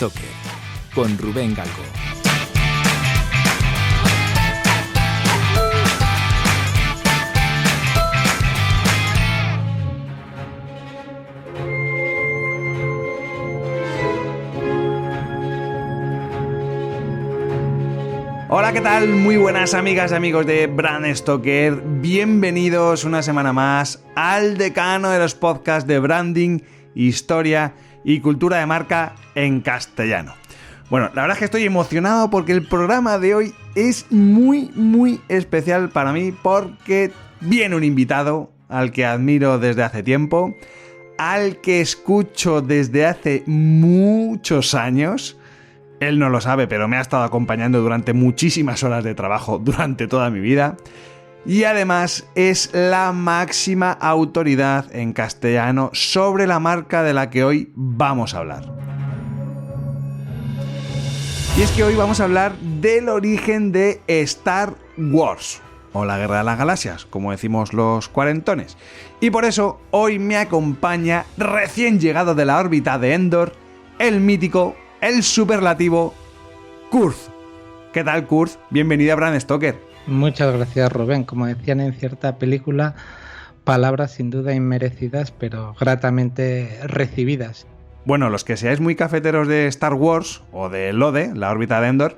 Stoker, con Rubén Galgo. Hola, ¿qué tal? Muy buenas amigas y amigos de Bram Stoker. Bienvenidos una semana más al decano de los podcasts de branding, historia y cultura de marca en castellano. Bueno, la verdad es que estoy emocionado porque el programa de hoy es muy especial para mí porque viene un invitado al que admiro desde hace tiempo, al que escucho desde hace muchos años. Él no lo sabe, pero me ha estado acompañando durante muchísimas horas de trabajo durante toda mi vida. Y además es la máxima autoridad en castellano sobre la marca de la que hoy vamos a hablar. Y es que hoy vamos a hablar del origen de Star Wars, o la Guerra de las Galaxias, como decimos los cuarentones. Y por eso hoy me acompaña, recién llegado de la órbita de Endor, el mítico, el superlativo Kurz. ¿Qué tal, Kurz? Bienvenido a Bram Stoker. Muchas gracias, Rubén. Como decían en cierta película, palabras sin duda inmerecidas, pero gratamente recibidas. Bueno, los que seáis muy cafeteros de Star Wars o de LODE, la órbita de Endor,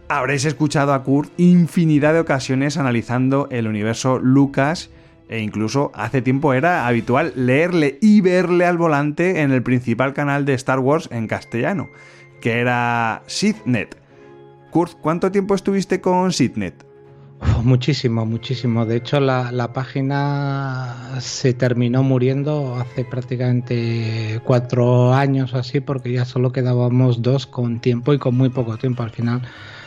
habréis escuchado a Kurz infinidad de ocasiones analizando el universo Lucas, e incluso hace tiempo era habitual leerle y verle al volante en el principal canal de Star Wars en castellano, que era SithNet. Kurz, ¿cuánto tiempo estuviste con SithNet? Muchísimo. De hecho, la página se terminó muriendo hace prácticamente 4 años o así, porque ya solo quedábamos 2 con tiempo y con muy poco tiempo. Al final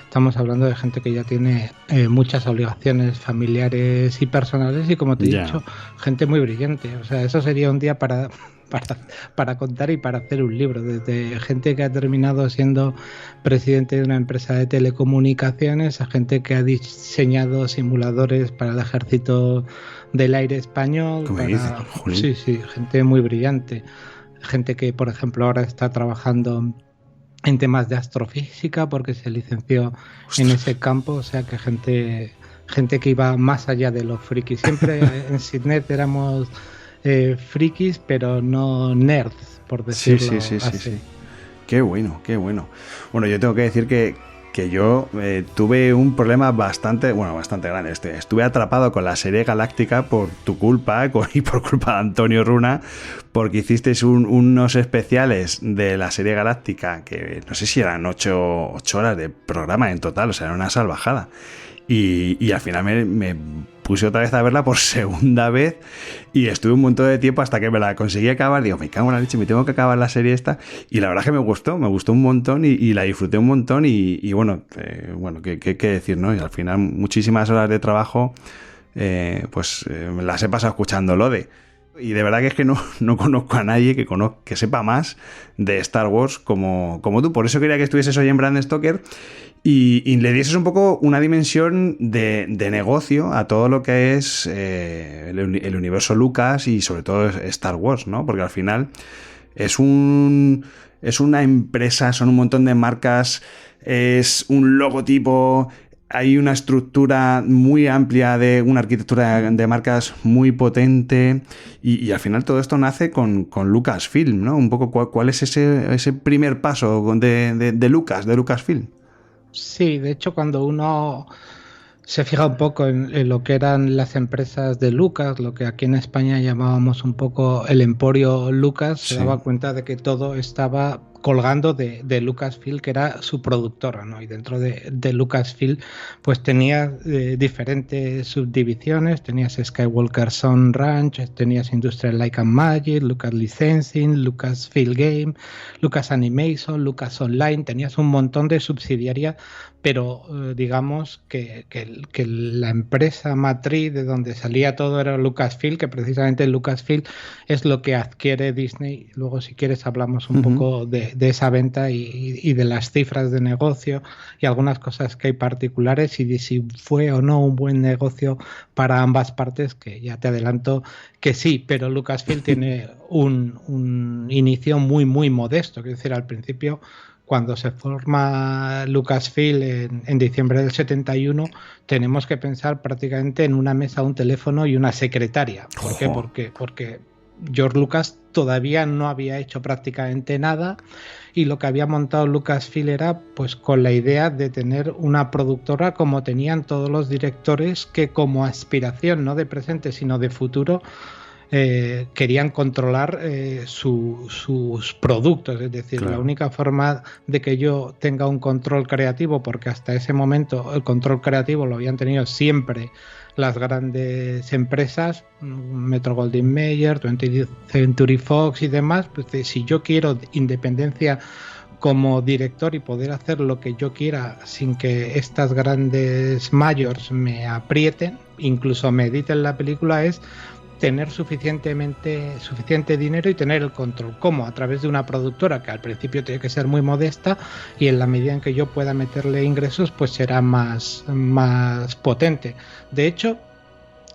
estamos hablando de gente que ya tiene muchas obligaciones familiares y personales y, como te he dicho, gente muy brillante. O sea, eso sería un día para contar y para hacer un libro. Desde gente que ha terminado siendo presidente de una empresa de telecomunicaciones a gente que ha diseñado simuladores para el ejército del aire español. Sí, gente muy brillante. Gente que, por ejemplo, ahora está trabajando en temas de astrofísica porque se licenció en ese campo. O sea, que gente que iba más allá de los frikis. Siempre en SithNet éramos frikis, pero no nerds, por decirlo así. Sí. Qué bueno. Bueno, yo tengo que decir que yo tuve un problema bastante grande. Estuve atrapado con la serie Galáctica por tu culpa y por culpa de Antonio Runa, porque hicisteis unos especiales de la serie Galáctica que no sé si eran 8 horas de programa en total, o sea, era una salvajada. Y al final me puse otra vez a verla por segunda vez y estuve un montón de tiempo hasta que me la conseguí acabar. Digo, me cago en la leche, me tengo que acabar la serie esta. Y la verdad es que me gustó un montón y la disfruté un montón. Y bueno, ¿qué decir, no? Y al final muchísimas horas de trabajo me las he pasado escuchando LODE. Y de verdad que es que no conozco a nadie que sepa más de Star Wars como tú. Por eso quería que estuvieses hoy en Bram Stoker y le dieses un poco una dimensión de negocio a todo lo que es el universo Lucas y sobre todo Star Wars, ¿no? Porque al final es una empresa, son un montón de marcas, es un logotipo. Hay una estructura muy amplia de una arquitectura de marcas muy potente y al final todo esto nace con Lucasfilm, ¿no? Un poco cuál es ese primer paso de Lucasfilm. Sí, de hecho, cuando uno se fija un poco en lo que eran las empresas de Lucas, lo que aquí en España llamábamos un poco el emporio Lucas, se daba cuenta de que todo estaba colgando de Lucasfilm, que era su productora, ¿no? Y dentro de Lucasfilm pues tenías diferentes subdivisiones, tenías Skywalker Sound Ranch, tenías Industrial Light and Magic, Lucas Licensing, Lucasfilm Game, Lucas Animation, Lucas Online, tenías un montón de subsidiarias, pero digamos que la empresa matriz de donde salía todo era Lucasfilm, que precisamente Lucasfilm es lo que adquiere Disney. Luego, si quieres, hablamos un poco de esa venta y de las cifras de negocio y algunas cosas que hay particulares y de si fue o no un buen negocio para ambas partes, que ya te adelanto que sí, pero Lucasfilm tiene un inicio muy modesto. Quiero decir, al principio, cuando se forma Lucasfilm en diciembre del 71, tenemos que pensar prácticamente en una mesa, un teléfono y una secretaria. ¿Por qué? Porque George Lucas todavía no había hecho prácticamente nada, y lo que había montado Lucasfilm era pues con la idea de tener una productora como tenían todos los directores que, como aspiración no de presente sino de futuro, querían controlar sus productos. Es decir, claro, la única forma de que yo tenga un control creativo, porque hasta ese momento el control creativo lo habían tenido siempre las grandes empresas, Metro-Goldwyn-Mayer, 20th Century Fox y demás, pues si yo quiero independencia como director y poder hacer lo que yo quiera sin que estas grandes mayors me aprieten, incluso me editen la película, es tener suficiente dinero y tener el control. ¿Cómo? A través de una productora que al principio tiene que ser muy modesta, y en la medida en que yo pueda meterle ingresos, pues será más potente. De hecho,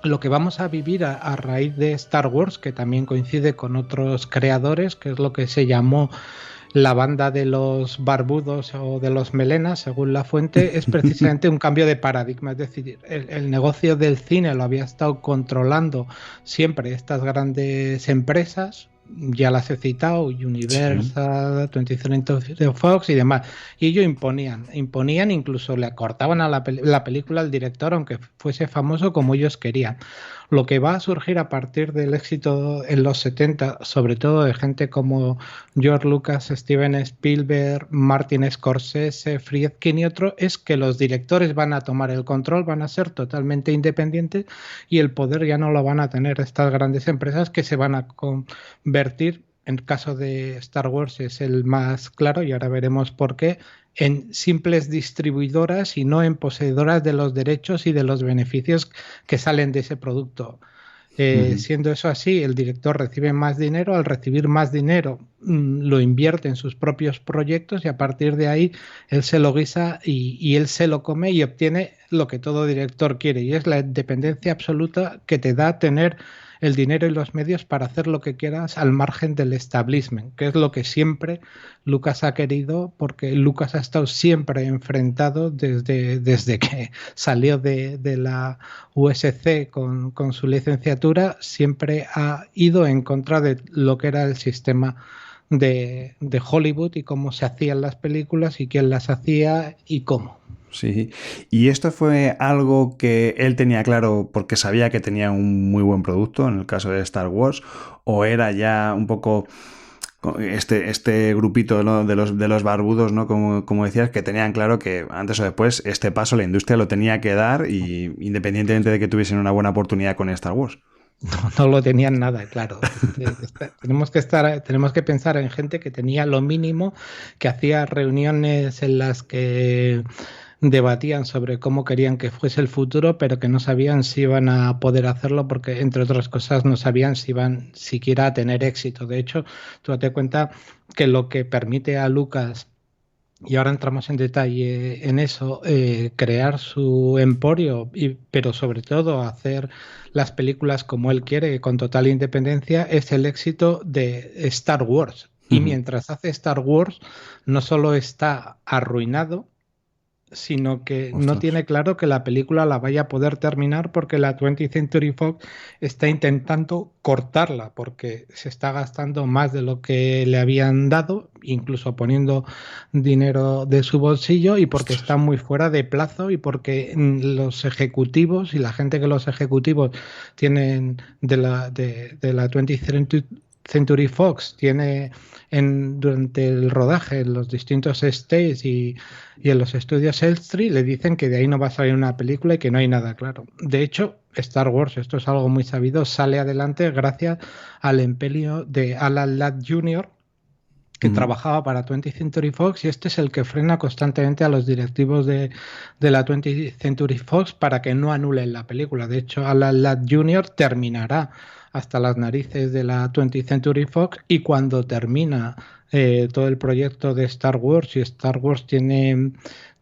lo que vamos a vivir a raíz de Star Wars, que también coincide con otros creadores, que es lo que se llamó la banda de los barbudos o de los melenas, según la fuente, es precisamente un cambio de paradigma. Es decir, el negocio del cine lo había estado controlando siempre estas grandes empresas, ya las he citado, Universal, 20th Century Fox y demás, y ellos imponían, incluso le cortaban a la película al director, aunque fuese famoso, como ellos querían. Lo que va a surgir a partir del éxito en los 70, sobre todo de gente como George Lucas, Steven Spielberg, Martin Scorsese, Friedkin y otros, es que los directores van a tomar el control, van a ser totalmente independientes, y el poder ya no lo van a tener estas grandes empresas, que se van a convertir, en el caso de Star Wars es el más claro, y ahora veremos por qué, en simples distribuidoras y no en poseedoras de los derechos y de los beneficios que salen de ese producto. Siendo eso así, el director recibe más dinero. Al recibir más dinero, lo invierte en sus propios proyectos, y a partir de ahí él se lo guisa y él se lo come y obtiene lo que todo director quiere, y es la independencia absoluta que te da tener el dinero y los medios para hacer lo que quieras al margen del establishment, que es lo que siempre Lucas ha querido, porque Lucas ha estado siempre enfrentado desde que salió de la USC con su licenciatura, siempre ha ido en contra de lo que era el sistema de Hollywood y cómo se hacían las películas y quién las hacía y cómo. Sí, y esto fue algo que él tenía claro porque sabía que tenía un muy buen producto en el caso de Star Wars, o era ya un poco este grupito, ¿no?, de los barbudos, ¿no?, como decías, que tenían claro que antes o después este paso la industria lo tenía que dar, y independientemente de que tuviesen una buena oportunidad con Star Wars. No lo tenían nada claro. Tenemos que pensar en gente que tenía lo mínimo, que hacía reuniones en las que debatían sobre cómo querían que fuese el futuro, pero que no sabían si iban a poder hacerlo, porque entre otras cosas no sabían si iban siquiera a tener éxito. De hecho, tú date cuenta que lo que permite a Lucas, y ahora entramos en detalle en eso, crear su emporio, pero sobre todo hacer las películas como él quiere, con total independencia, es el éxito de Star Wars. Y mientras hace Star Wars, no solo está arruinado, sino que no tiene claro que la película la vaya a poder terminar, porque la 20th Century Fox está intentando cortarla, porque se está gastando más de lo que le habían dado, incluso poniendo dinero de su bolsillo, y porque está muy fuera de plazo, y porque los ejecutivos y la gente que los ejecutivos tienen de la 20th Century Fox tiene durante el rodaje en los distintos stages y en los estudios Elstree, le dicen que de ahí no va a salir una película y que no hay nada claro. De hecho, Star Wars, esto es algo muy sabido, sale adelante gracias al empeño de Alan Ladd Jr., que trabajaba para 20th Century Fox, y este es el que frena constantemente a los directivos de la 20th Century Fox para que no anulen la película. De hecho, Alan Ladd Jr. terminará hasta las narices de la 20th Century Fox, y cuando termina todo el proyecto de Star Wars, y Star Wars tiene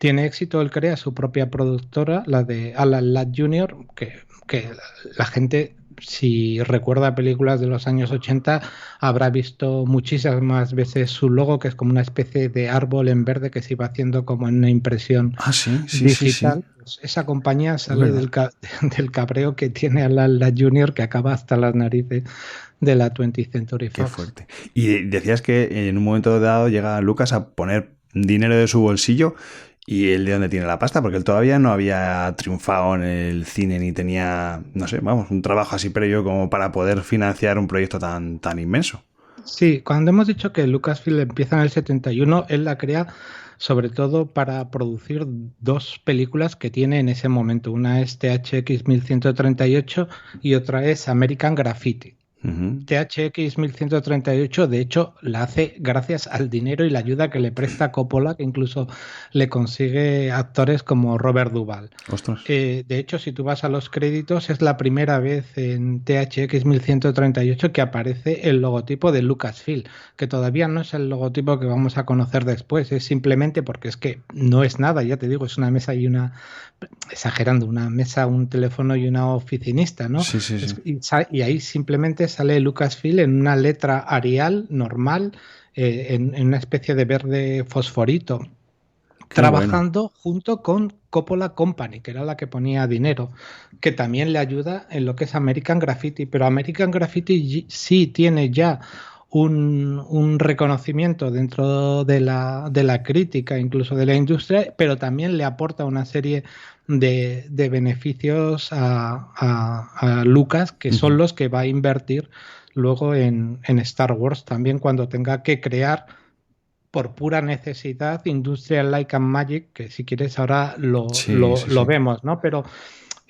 éxito, él crea su propia productora, la de Alan Ladd Jr., que la gente si recuerda películas de los años 80, habrá visto muchísimas veces su logo, que es como una especie de árbol en verde que se iba haciendo como en una impresión Ah, sí, sí, sí, sí. digital. Pues esa compañía Es sale verdad. del cabreo que tiene a la Junior, que acaba hasta las narices de la 20th Century Qué Fox. fuerte. Y decías que en un momento dado llega Lucas a poner dinero de su bolsillo y él de dónde tiene la pasta, porque él todavía no había triunfado en el cine ni tenía, no sé, vamos, un trabajo así previo como para poder financiar un proyecto tan inmenso. Sí, cuando hemos dicho que Lucasfilm empieza en el 71, él la crea sobre todo para producir dos películas que tiene en ese momento. Una es THX 1138 y otra es American Graffiti. Ujú. THX 1138, de hecho, la hace gracias al dinero y la ayuda que le presta Coppola, que incluso le consigue actores como Robert Duvall. Ostras. De hecho, si tú vas a los créditos, es la primera vez en THX 1138 que aparece el logotipo de Lucasfilm, que todavía no es el logotipo que vamos a conocer después, es simplemente porque es que no es nada, ya te digo, es una mesa y una, exagerando, una mesa, un teléfono y una oficinista, ¿no? Sí, sí, sí. Y ahí simplemente sale Lucasfilm en una letra Arial normal, en una especie de verde fosforito, Qué bueno. trabajando junto con Coppola Company, que era la que ponía dinero, que también le ayuda en lo que es American Graffiti, pero American Graffiti sí tiene ya un reconocimiento dentro de la crítica, incluso de la industria, pero también le aporta una serie de beneficios a Lucas, que son Ujú. los que va a invertir luego en Star Wars, también cuando tenga que crear por pura necesidad Industrial Light and Magic, que si quieres ahora Sí, sí, lo sí. vemos, ¿no? Pero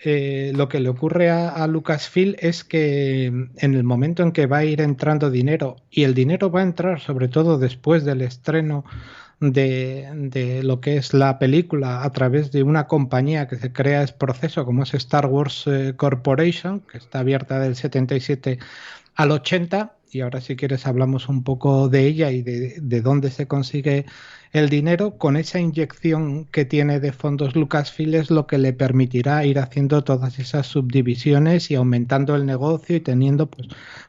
lo que le ocurre a Lucasfilm es que en el momento en que va a ir entrando dinero, y el dinero va a entrar sobre todo después del estreno de lo que es la película a través de una compañía que se crea es proceso, como es Star Wars Corporation, que está abierta del 77 al 80, y ahora si quieres hablamos un poco de ella y de dónde se consigue el dinero. Con esa inyección que tiene de fondos Lucasfilm es lo que le permitirá ir haciendo todas esas subdivisiones y aumentando el negocio y teniendo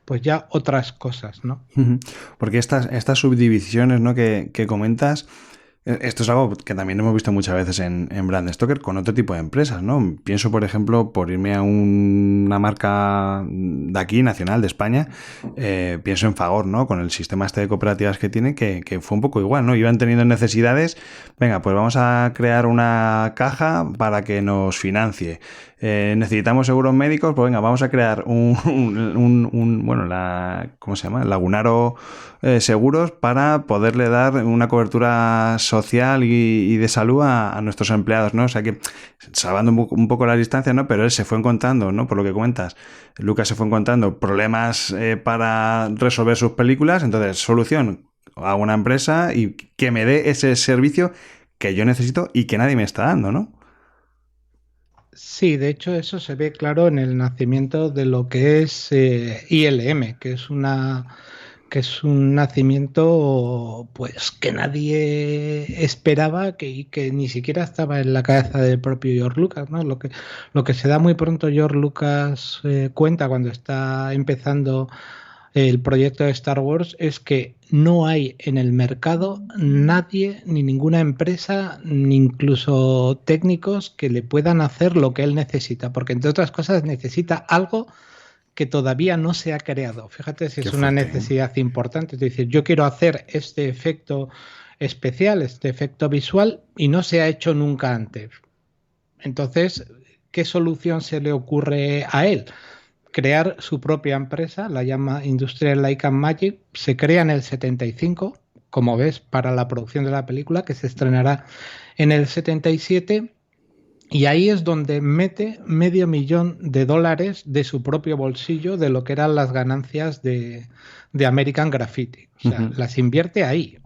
pues ya otras cosas, ¿no? Ujú. Porque estas subdivisiones, ¿no? que comentas, esto es algo que también hemos visto muchas veces en Brand Stoker con otro tipo de empresas, ¿no? Pienso, por ejemplo, por irme a una marca de aquí, nacional, de España, pienso en Fagor, ¿no? Con el sistema este de cooperativas que tiene, que fue un poco igual, ¿no? Iban teniendo necesidades, venga, pues vamos a crear una caja para que nos financie. Necesitamos seguros médicos, pues venga, vamos a crear bueno, ¿cómo se llama? Lagunaro seguros para poderle dar una cobertura social y de salud a nuestros empleados, ¿no? O sea que, salvando un poco la distancia, ¿no? Pero él se fue encontrando, ¿no? Por lo que comentas, Lucas se fue encontrando problemas para resolver sus películas, entonces, solución, a una empresa y que me dé ese servicio que yo necesito y que nadie me está dando, ¿no? Sí, de hecho eso se ve claro en el nacimiento de lo que es ILM, que es un nacimiento pues que nadie esperaba y que ni siquiera estaba en la cabeza del propio George Lucas, ¿no? Lo que se da muy pronto George Lucas cuenta cuando está empezando el proyecto de Star Wars es que no hay en el mercado nadie, ni ninguna empresa, ni incluso técnicos que le puedan hacer lo que él necesita, porque entre otras cosas necesita algo que todavía no se ha creado. Fíjate si Qué es una fuerte, ¿eh? necesidad importante. Es decir, yo quiero hacer este efecto especial, este efecto visual, y no se ha hecho nunca antes. Entonces, ¿qué solución se le ocurre a él? Crear su propia empresa, la llama Industrial Light and Magic, se crea en el 75, como ves, para la producción de la película, que se estrenará en el 77, y ahí es donde mete $500,000 de su propio bolsillo de lo que eran las ganancias de American Graffiti. O sea, Ujú. las invierte ahí,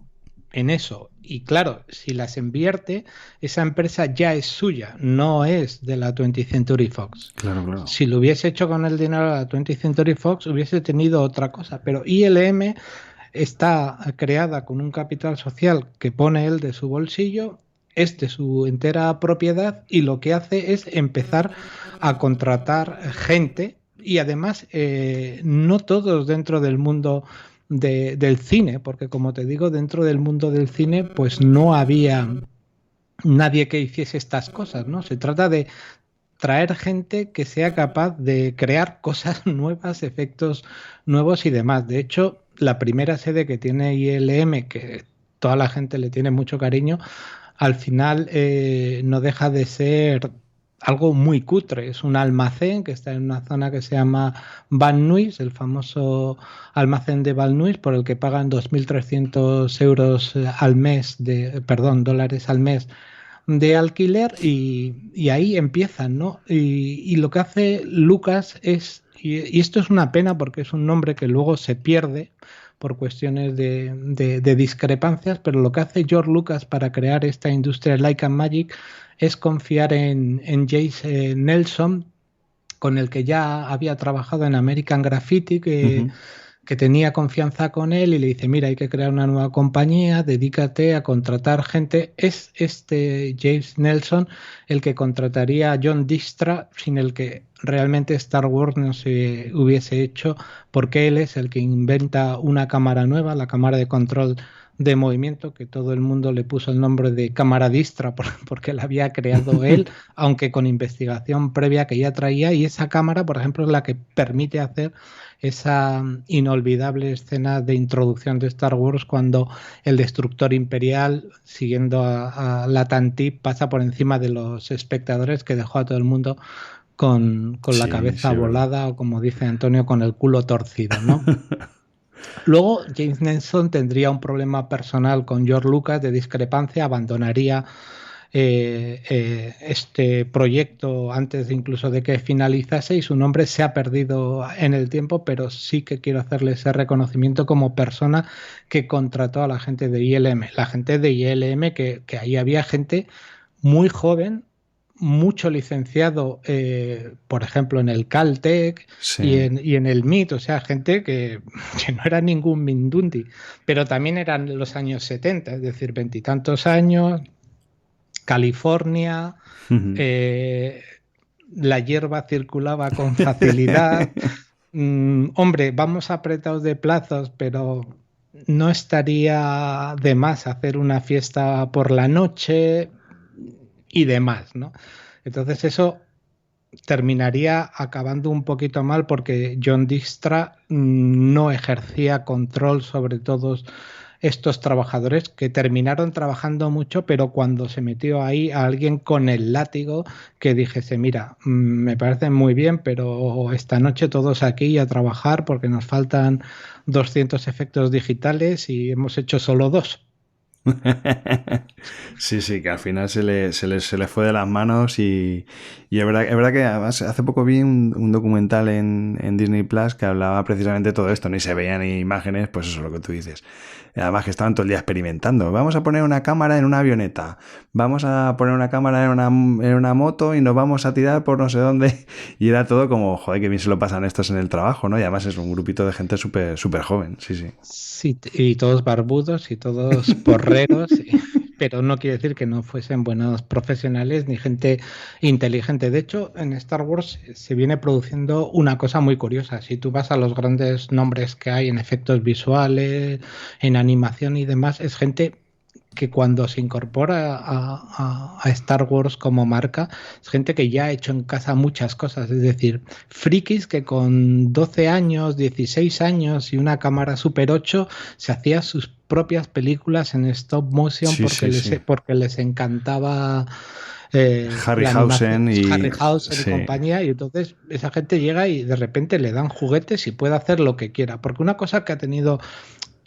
en eso. Y claro, si las invierte, esa empresa ya es suya, no es de la 20th Century Fox. Claro, claro. Si lo hubiese hecho con el dinero de la 20th Century Fox, hubiese tenido otra cosa. Pero ILM está creada con un capital social que pone él de su bolsillo, es de su entera propiedad, y lo que hace es empezar a contratar gente y además no todos dentro del mundo del cine, porque como te digo, dentro del mundo del cine pues no había nadie que hiciese estas cosas, ¿no? Se trata de traer gente que sea capaz de crear cosas nuevas, efectos nuevos y demás. De hecho, la primera sede que tiene ILM, que toda la gente le tiene mucho cariño, al final no deja de ser algo muy cutre. Es un almacén que está en una zona que se llama Van Nuys, el famoso almacén de Van Nuys, por el que pagan 2.300 euros al mes, perdón, dólares al mes de alquiler y ahí empiezan, ¿no? Y lo que hace Lucas es, y esto es una pena porque es un nombre que luego se pierde por cuestiones de discrepancias, pero lo que hace George Lucas para crear esta industria Light and Magic es confiar en James Nelson, con el que ya había trabajado en American Graffiti, que tenía confianza con él y le dice, mira, hay que crear una nueva compañía, dedícate a contratar gente. Es este James Nelson el que contrataría a John Dykstra, sin el que realmente Star Wars no se hubiese hecho, porque él es el que inventa una cámara nueva, la cámara de control de movimiento, que todo el mundo le puso el nombre de cámara Dijkstra porque la había creado él, aunque con investigación previa que ya traía, y esa cámara, por ejemplo, es la que permite hacer esa inolvidable escena de introducción de Star Wars cuando el destructor imperial, siguiendo a la Tantive, pasa por encima de los espectadores, que dejó a todo el mundo con la cabeza volada, o como dice Antonio, con el culo torcido, ¿no? Luego James Nelson tendría un problema personal con George Lucas de discrepancia, abandonaría este proyecto antes incluso de que finalizase, y su nombre se ha perdido en el tiempo, pero sí que quiero hacerle ese reconocimiento como persona que contrató a la gente de ILM. La gente de ILM, que ahí había gente muy joven, mucho licenciado, por ejemplo, en el Caltech y en el MIT, o sea, gente que no era ningún Mindundi, pero también eran los años 70, es decir, veintitantos años, California, la hierba circulaba con facilidad. Hombre, vamos apretados de plazos, pero no estaría de más hacer una fiesta por la noche y demás, ¿no? Entonces eso terminaría acabando un poquito mal, porque John Dijkstra no ejercía control sobre todos estos trabajadores, que terminaron trabajando mucho, pero cuando se metió ahí a alguien con el látigo que dijese, mira, me parece muy bien, pero esta noche todos aquí a trabajar porque nos faltan 200 efectos digitales y hemos hecho solo 2. Sí, que al final se le fue de las manos y es verdad que además hace poco vi un documental en Disney Plus que hablaba precisamente de todo esto, ni se veían ni imágenes, pues eso es lo que tú dices. Además que estaban todo el día experimentando. Vamos a poner una cámara en una avioneta, vamos a poner una cámara en una moto y nos vamos a tirar por no sé dónde. Y era todo como, joder, que bien se lo pasan estos en el trabajo, ¿no? Y además es un grupito de gente súper joven, sí. Sí, y todos barbudos y todos porreros, pero no quiere decir que no fuesen buenos profesionales ni gente inteligente. De hecho, en Star Wars se viene produciendo una cosa muy curiosa. Si tú vas a los grandes nombres que hay en efectos visuales, en animación y demás, es gente que cuando se incorpora a Star Wars como marca, es gente que ya ha hecho en casa muchas cosas, es decir, frikis que con 12 años, 16 años y una cámara Super 8 se hacía sus propias películas en stop motion porque les encantaba Harryhausen y compañía, y entonces esa gente llega y de repente le dan juguetes y puede hacer lo que quiera, porque una cosa que ha tenido...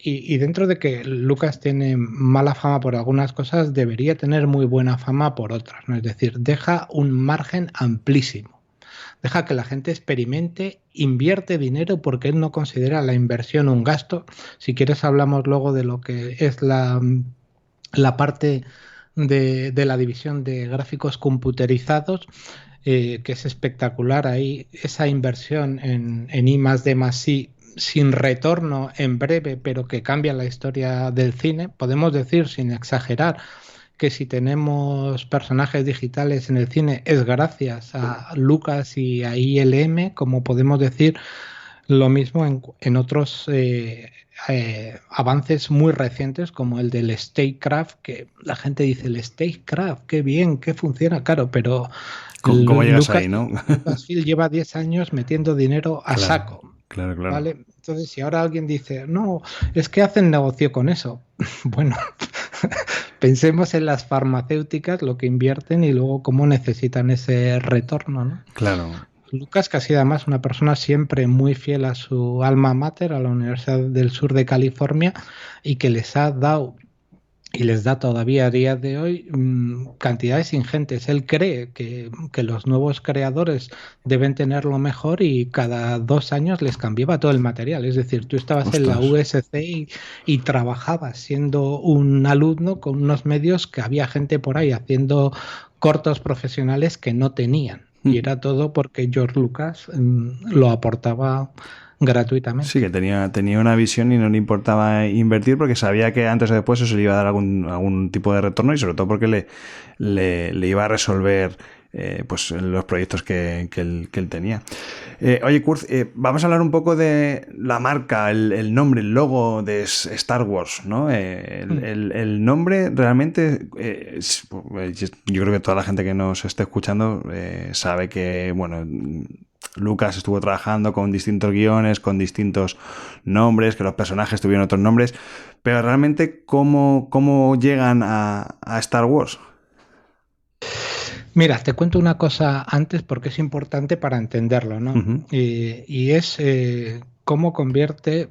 Y dentro de que Lucas tiene mala fama por algunas cosas, debería tener muy buena fama por otras, ¿no? Es decir, deja un margen amplísimo. Deja que la gente experimente, invierte dinero, porque él no considera la inversión un gasto. Si quieres hablamos luego de lo que es la parte de la división de gráficos computerizados, que es espectacular ahí, esa inversión en I+D+I sin retorno en breve, pero que cambia la historia del cine. Podemos decir, sin exagerar, que si tenemos personajes digitales en el cine es gracias a Lucas y a ILM, como podemos decir lo mismo en otros avances muy recientes como el del Statecraft, que la gente dice el Statecraft, qué bien, qué funciona, claro, pero ¿Cómo llegas Lucas, ahí, no? Lucasfilm lleva 10 años metiendo dinero a saco. Claro. ¿Vale? Entonces, si ahora alguien dice, no, es que hacen negocio con eso, bueno, pensemos en las farmacéuticas, lo que invierten y luego cómo necesitan ese retorno, ¿no? Claro. Lucas, que ha sido además una persona siempre muy fiel a su alma mater, a la Universidad del Sur de California, y que les ha dado y les da todavía a día de hoy cantidades ingentes. Él cree que los nuevos creadores deben tener lo mejor y cada 2 años les cambiaba todo el material. Es decir, tú estabas en la USC y trabajabas siendo un alumno con unos medios que había gente por ahí haciendo cortos profesionales que no tenían. Y era todo porque George Lucas lo aportaba gratuitamente. Sí, que tenía una visión y no le importaba invertir porque sabía que antes o después eso le iba a dar algún tipo de retorno y sobre todo porque le iba a resolver pues los proyectos que él tenía. Oye, Kurt, vamos a hablar un poco de la marca, el nombre, el logo de Star Wars, ¿no? El nombre realmente, yo creo que toda la gente que nos esté escuchando sabe que, bueno, Lucas estuvo trabajando con distintos guiones, con distintos nombres, que los personajes tuvieron otros nombres, pero realmente, ¿cómo llegan a Star Wars? Mira, te cuento una cosa antes porque es importante para entenderlo, ¿no? Uh-huh. Y es cómo convierte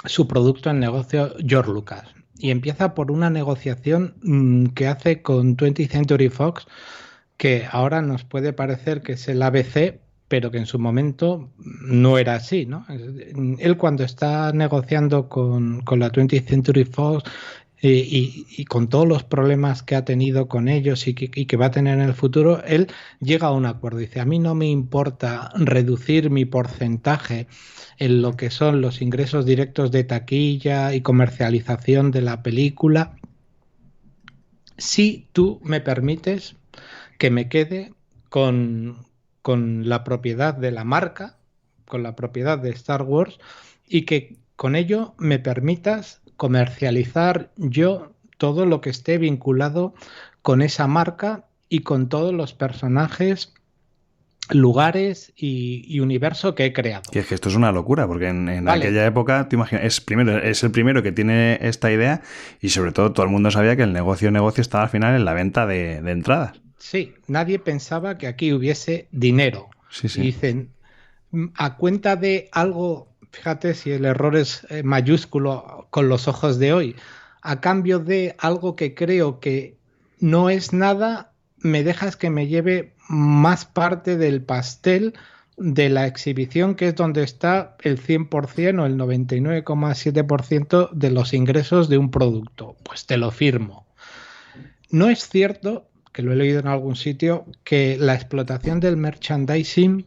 su producto en negocio George Lucas. Y empieza por una negociación que hace con 20th Century Fox, que ahora nos puede parecer que es el ABC, pero que en su momento no era así, ¿no? Él cuando está negociando con la 20th Century Fox y con todos los problemas que ha tenido con ellos y que va a tener en el futuro, él llega a un acuerdo. Dice, a mí no me importa reducir mi porcentaje en lo que son los ingresos directos de taquilla y comercialización de la película, si tú me permites que me quede con la propiedad de la marca, con la propiedad de Star Wars, y que con ello me permitas comercializar yo todo lo que esté vinculado con esa marca y con todos los personajes, lugares y universo que he creado. Y es que esto es una locura, porque en aquella época, te imaginas, es el primero que tiene esta idea y sobre todo el mundo sabía que el negocio estaba al final en la venta de entradas. Sí, nadie pensaba que aquí hubiese dinero. Sí. Y dicen, a cuenta de algo, fíjate si el error es mayúsculo con los ojos de hoy, a cambio de algo que creo que no es nada, me dejas que me lleve más parte del pastel de la exhibición, que es donde está el 100% o el 99,7% de los ingresos de un producto. Pues te lo firmo. No es cierto, que lo he leído en algún sitio, que la explotación del merchandising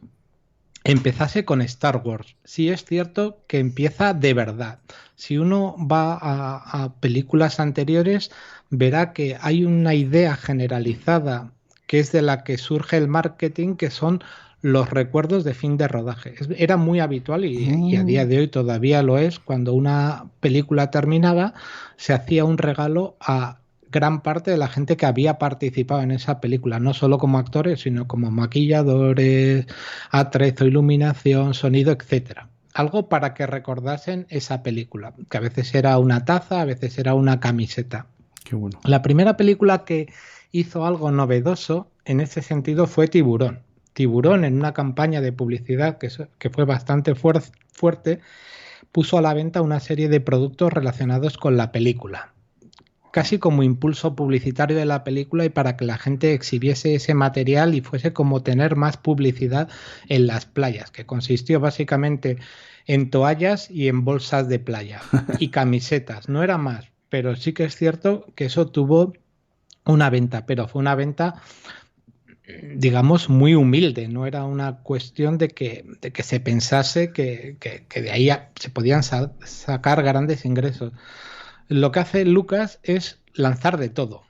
empezase con Star Wars. Sí es cierto que empieza de verdad. Si uno va a películas anteriores, verá que hay una idea generalizada que es de la que surge el marketing, que son los recuerdos de fin de rodaje. Era muy habitual y a día de hoy todavía lo es. Cuando una película terminaba, se hacía un regalo a gran parte de la gente que había participado en esa película, no solo como actores, sino como maquilladores, atrezo, iluminación, sonido, etcétera. Algo para que recordasen esa película, que a veces era una taza, a veces era una camiseta. Qué bueno. La primera película que hizo algo novedoso en ese sentido fue Tiburón. Tiburón, en una campaña de publicidad que fue bastante fuerte, puso a la venta una serie de productos relacionados con la película, casi como impulso publicitario de la película y para que la gente exhibiese ese material y fuese como tener más publicidad en las playas, que consistió básicamente en toallas y en bolsas de playa y camisetas, no era más, pero sí que es cierto que eso tuvo una venta, pero fue una venta, digamos, muy humilde, no era una cuestión de que se pensase que de ahí se podían sacar grandes ingresos. Lo que hace Lucas es lanzar de todo.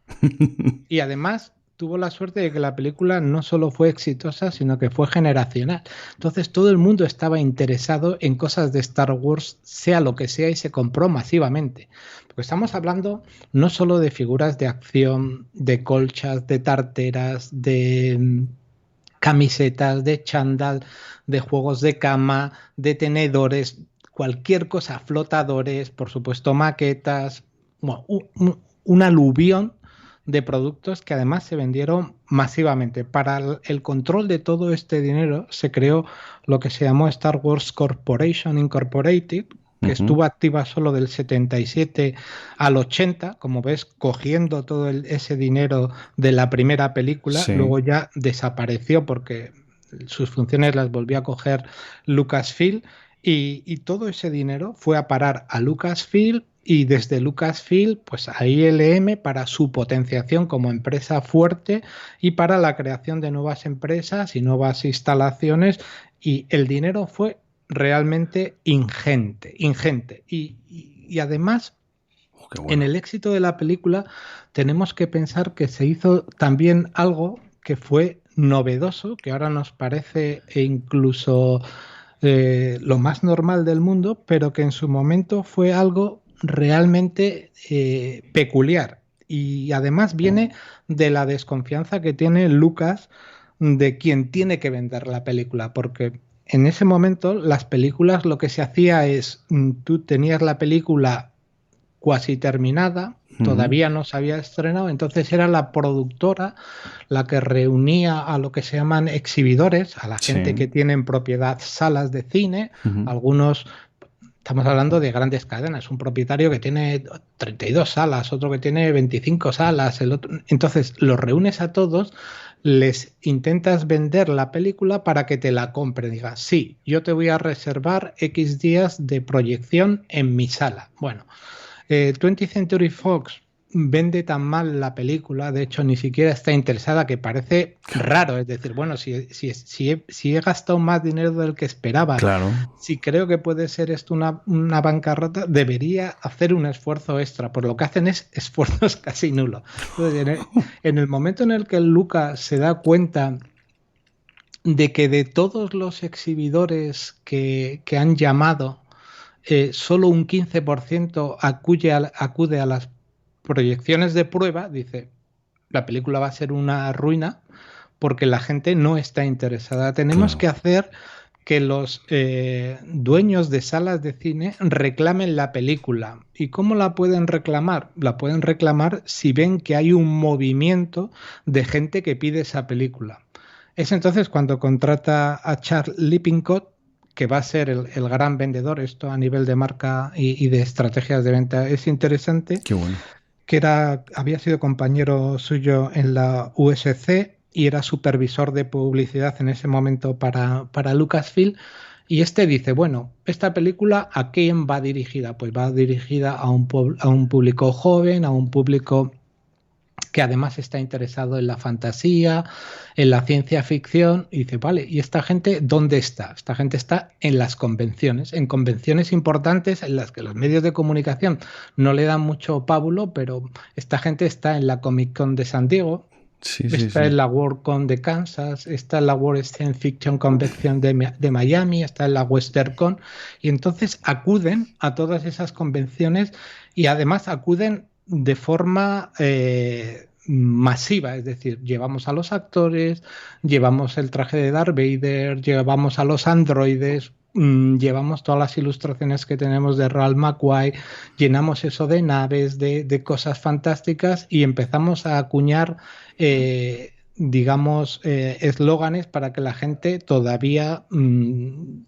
Y además tuvo la suerte de que la película no solo fue exitosa, sino que fue generacional. Entonces todo el mundo estaba interesado en cosas de Star Wars, sea lo que sea, y se compró masivamente. Porque estamos hablando no solo de figuras de acción, de colchas, de tarteras, de camisetas, de chándal, de juegos de cama, de tenedores, cualquier cosa, flotadores, por supuesto maquetas, bueno, un aluvión de productos que además se vendieron masivamente. Para el control de todo este dinero se creó lo que se llamó Star Wars Corporation Incorporated, que estuvo activa solo del 77 al 80, como ves, cogiendo todo ese dinero de la primera película. Sí. Luego ya desapareció porque sus funciones las volvió a coger Lucasfilm, y todo ese dinero fue a parar a Lucasfilm, y desde Lucasfilm pues a ILM para su potenciación como empresa fuerte y para la creación de nuevas empresas y nuevas instalaciones, y el dinero fue realmente ingente. Y además, bueno, en el éxito de la película tenemos que pensar que se hizo también algo que fue novedoso, que ahora nos parece incluso lo más normal del mundo, pero que en su momento fue algo realmente peculiar, y además viene de la desconfianza que tiene Lucas de quien tiene que vender la película, porque en ese momento las películas lo que se hacía es, tú tenías la película cuasi terminada, todavía no se había estrenado, entonces era la productora la que reunía a lo que se llaman exhibidores, a la gente que tiene en propiedad salas de cine, algunos. Estamos hablando de grandes cadenas, un propietario que tiene 32 salas, otro que tiene 25 salas, el otro. Entonces los reúnes a todos, les intentas vender la película para que te la compren. Digas, sí, yo te voy a reservar X días de proyección en mi sala. Bueno, 20th Century Fox vende tan mal la película, de hecho ni siquiera está interesada, que parece raro. Es decir, bueno, si he gastado más dinero del que esperaba, claro, si creo que puede ser esto una bancarrota, debería hacer un esfuerzo extra. Por lo que hacen es esfuerzos casi nulos. Entonces, en el momento en el que Lucas se da cuenta de que de todos los exhibidores que han llamado, solo un 15% acude a las proyecciones de prueba, dice, la película va a ser una ruina porque la gente no está interesada. Tenemos que hacer que los dueños de salas de cine reclamen la película. ¿Y cómo la pueden reclamar? La pueden reclamar si ven que hay un movimiento de gente que pide esa película. Es entonces cuando contrata a Charles Lippincott, que va a ser el gran vendedor. Esto a nivel de marca y de estrategias de venta es interesante. Qué bueno. Que había sido compañero suyo en la USC y era supervisor de publicidad en ese momento para Lucasfilm. Y este dice, bueno, esta película, ¿a quién va dirigida? Pues va dirigida a un público joven, a un público que además está interesado en la fantasía, en la ciencia ficción. Y dice, vale, ¿y esta gente dónde está? Esta gente está en las convenciones, en convenciones importantes en las que los medios de comunicación no le dan mucho pábulo, pero esta gente está en la Comic Con de San Diego, está en la WorldCon de Kansas, está en la World Science Fiction Convention de Miami, está en la WesternCon, y entonces acuden a todas esas convenciones, y además acuden de forma masiva. Es decir, llevamos a los actores, llevamos el traje de Darth Vader, llevamos a los androides, llevamos todas las ilustraciones que tenemos de Ralph McQuarrie, llenamos eso de naves, de cosas fantásticas, y empezamos a acuñar digamos, eslóganes para que la gente todavía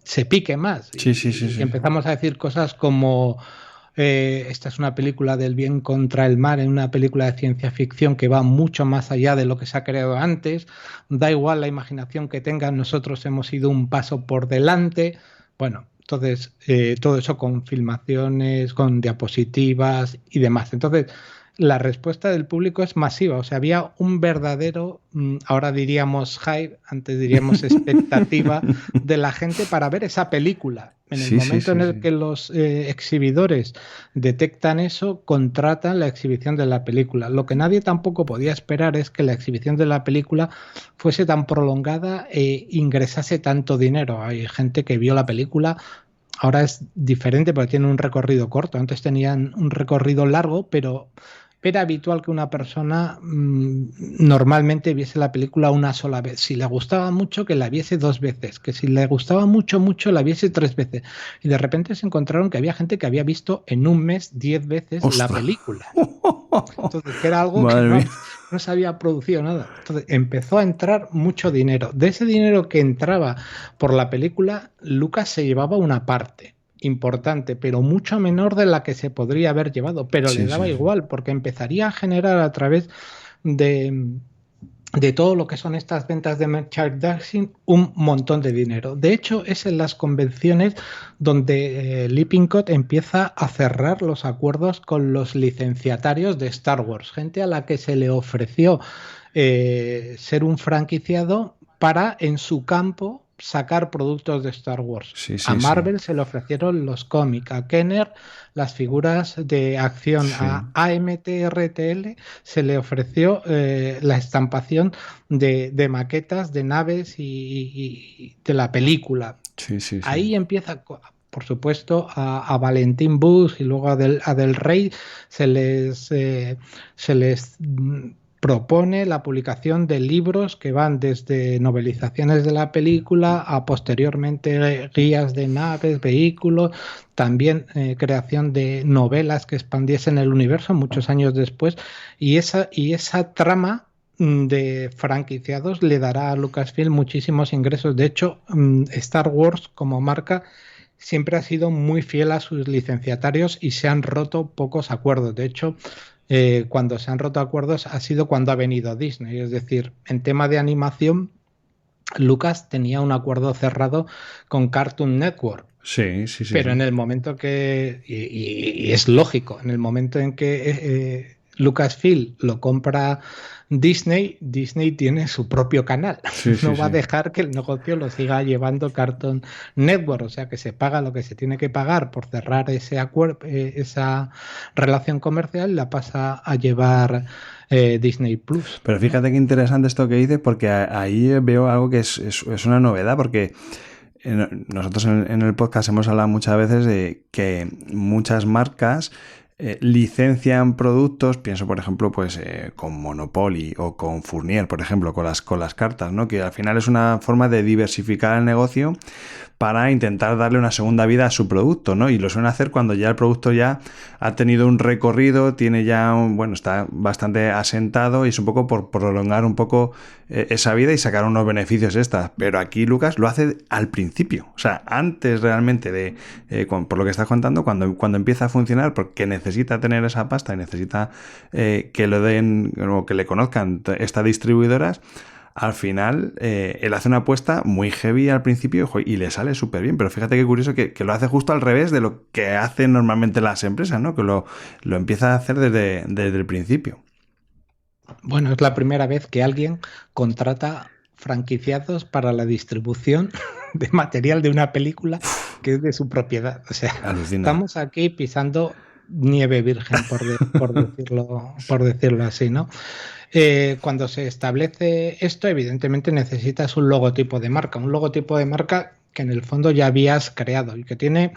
se pique más. Y empezamos a decir cosas como esta es una película del bien contra el mal, en una película de ciencia ficción que va mucho más allá de lo que se ha creado antes. Da igual la imaginación que tengan, nosotros hemos ido un paso por delante. Bueno, entonces todo eso con filmaciones, con diapositivas y demás. Entonces la respuesta del público es masiva. O sea, había un verdadero, ahora diríamos hype, antes diríamos expectativa de la gente para ver esa película. En el momento en el que los exhibidores detectan eso, contratan la exhibición de la película. Lo que nadie tampoco podía esperar es que la exhibición de la película fuese tan prolongada e ingresase tanto dinero. Hay gente que vio la película. Ahora es diferente porque tiene un recorrido corto. Antes tenían un recorrido largo, pero era habitual que una persona normalmente viese la película una sola vez. Si le gustaba mucho, que la viese 2 veces. Que si le gustaba mucho, la viese 3 veces. Y de repente se encontraron que había gente que había visto en un mes 10 veces ¡Ostras! la película. Entonces, que era algo que no se había producido nada. Entonces, empezó a entrar mucho dinero. De ese dinero que entraba por la película, Lucas se llevaba una parte importante, pero mucho menor de la que se podría haber llevado, pero le daba igual, porque empezaría a generar a través de todo lo que son estas ventas de merchandising un montón de dinero. De hecho, es en las convenciones donde Lippincott empieza a cerrar los acuerdos con los licenciatarios de Star Wars, gente a la que se le ofreció ser un franquiciado para, en su campo, sacar productos de Star Wars. A Marvel se le ofrecieron los cómics, a Kenner las figuras de acción, a AMT-RTL se le ofreció la estampación de maquetas de naves y de la película. Ahí empieza, por supuesto, a Valentín Bush y luego a Del Rey se les propone la publicación de libros que van desde novelizaciones de la película a posteriormente guías de naves, vehículos, también creación de novelas que expandiesen el universo muchos años después, y esa trama de franquiciados le dará a Lucasfilm muchísimos ingresos. De hecho, Star Wars como marca siempre ha sido muy fiel a sus licenciatarios y se han roto pocos acuerdos. De hecho, cuando se han roto acuerdos ha sido cuando ha venido Disney. Es decir, en tema de animación, Lucas tenía un acuerdo cerrado con Cartoon Network. Pero en el momento que, y es lógico, en el momento en que Lucasfilm lo compra Disney tiene su propio canal. No va a dejar que el negocio lo siga llevando Cartoon Network, o sea que se paga lo que se tiene que pagar por cerrar ese acuerdo, esa relación comercial, la pasa a llevar Disney Plus. Pero fíjate qué interesante esto que dices, porque ahí veo algo que es una novedad, porque nosotros en el podcast hemos hablado muchas veces de que muchas marcas licencian productos, pienso por ejemplo pues con Monopoly o con Fournier, por ejemplo, con las cartas, ¿no? Que al final es una forma de diversificar el negocio para intentar darle una segunda vida a su producto, ¿no? Y lo suelen hacer cuando ya el producto ya ha tenido un recorrido, tiene ya está bastante asentado, y es un poco por prolongar un poco esa vida y sacar unos beneficios extras. Pero aquí Lucas lo hace al principio, o sea, antes realmente de, por lo que estás contando, cuando empieza a funcionar, porque necesita tener esa pasta y necesita que lo den o que le conozcan estas distribuidoras. Al final, él hace una apuesta muy heavy al principio y le sale súper bien. Pero fíjate qué curioso que lo hace justo al revés de lo que hacen normalmente las empresas, ¿no? Que lo empieza a hacer desde el principio. Bueno, es la primera vez que alguien contrata franquiciados para la distribución de material de una película que es de su propiedad. O sea, estamos aquí pisando nieve virgen, por decirlo así, ¿no? Cuando se establece esto, evidentemente necesitas un logotipo de marca que en el fondo ya habías creado y que tiene,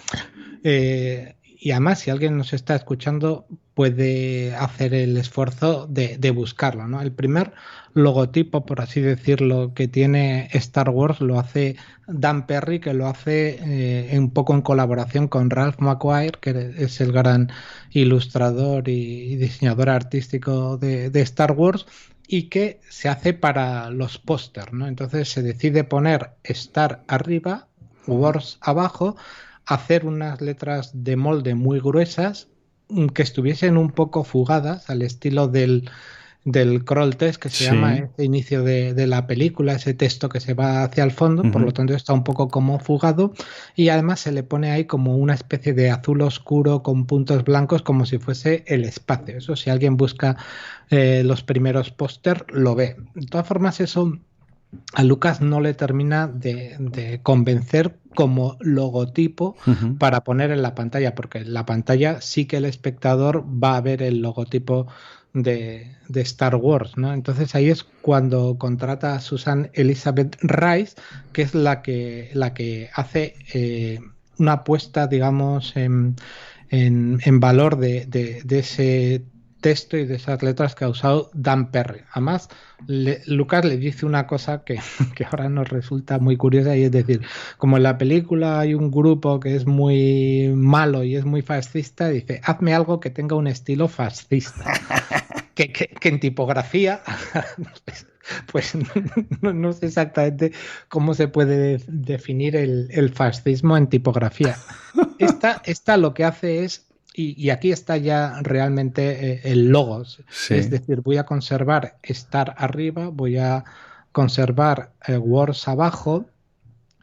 y además si alguien nos está escuchando puede hacer el esfuerzo de buscarlo, ¿no? El primer logotipo, por así decirlo, que tiene Star Wars lo hace Dan Perry, que lo hace un poco en colaboración con Ralph McQuarrie, que es el gran ilustrador y diseñador artístico de Star Wars, y que se hace para los pósters, ¿no? Entonces se decide poner Star arriba, Wars abajo, hacer unas letras de molde muy gruesas que estuviesen un poco fugadas al estilo del del crawl test que se llama ese inicio de la película, ese texto que se va hacia el fondo, por lo tanto está un poco como fugado, y además se le pone ahí como una especie de azul oscuro con puntos blancos como si fuese el espacio. Eso, si alguien busca los primeros póster lo ve. De todas formas, eso a Lucas no le termina de convencer como logotipo para poner en la pantalla, porque en la pantalla sí que el espectador va a ver el logotipo de Star Wars, ¿no? Entonces ahí es cuando contrata a Susan Elizabeth Rice, que es la que hace una apuesta, digamos, en valor de ese texto y de esas letras que ha usado Dan Perry. Además, Lucas le dice una cosa que ahora nos resulta muy curiosa, y es decir, como en la película hay un grupo que es muy malo y es muy fascista, dice, hazme algo que tenga un estilo fascista. que en tipografía pues no sé exactamente cómo se puede definir el fascismo en tipografía. Esta lo que hace es, y aquí está ya realmente el logos, es decir, voy a conservar Star arriba, voy a conservar Words abajo,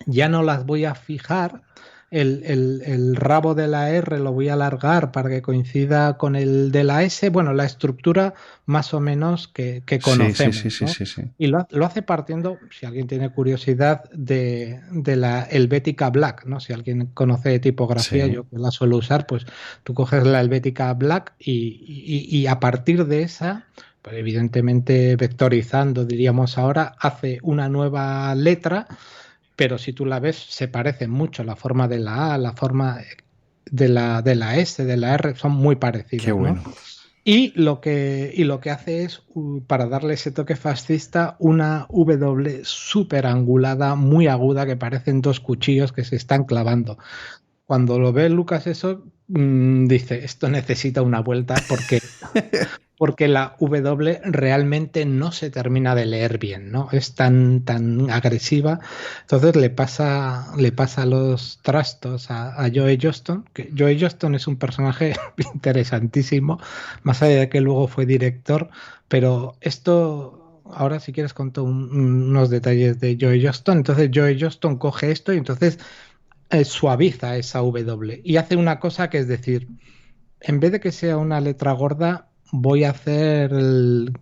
ya no las voy a fijar, el rabo de la R lo voy a alargar para que coincida con el de la S, bueno, la estructura más o menos que conocemos. Sí. Y lo hace partiendo, si alguien tiene curiosidad, de la Helvetica Black, ¿no? Si alguien conoce de tipografía, yo que la suelo usar, pues tú coges la Helvetica Black y a partir de esa, pues evidentemente vectorizando, diríamos ahora, hace una nueva letra. Pero si tú la ves, se parece mucho la forma de la A, la forma de la S, de la R, son muy parecidas. Qué bueno. ¿no? Y lo que hace es, para darle ese toque fascista, una W súper angulada, muy aguda, que parecen dos cuchillos que se están clavando. Cuando lo ve Lucas eso, dice, esto necesita una vuelta porque la W realmente no se termina de leer bien, ¿no? Es tan agresiva. Entonces le pasa los trastos a Joe Johnston, que Joe Johnston es un personaje interesantísimo, más allá de que luego fue director, pero esto, ahora si quieres conto unos detalles de Joe Johnston. Entonces Joe Johnston coge esto y entonces suaviza esa W y hace una cosa que es decir, en vez de que sea una letra gorda, voy a hacer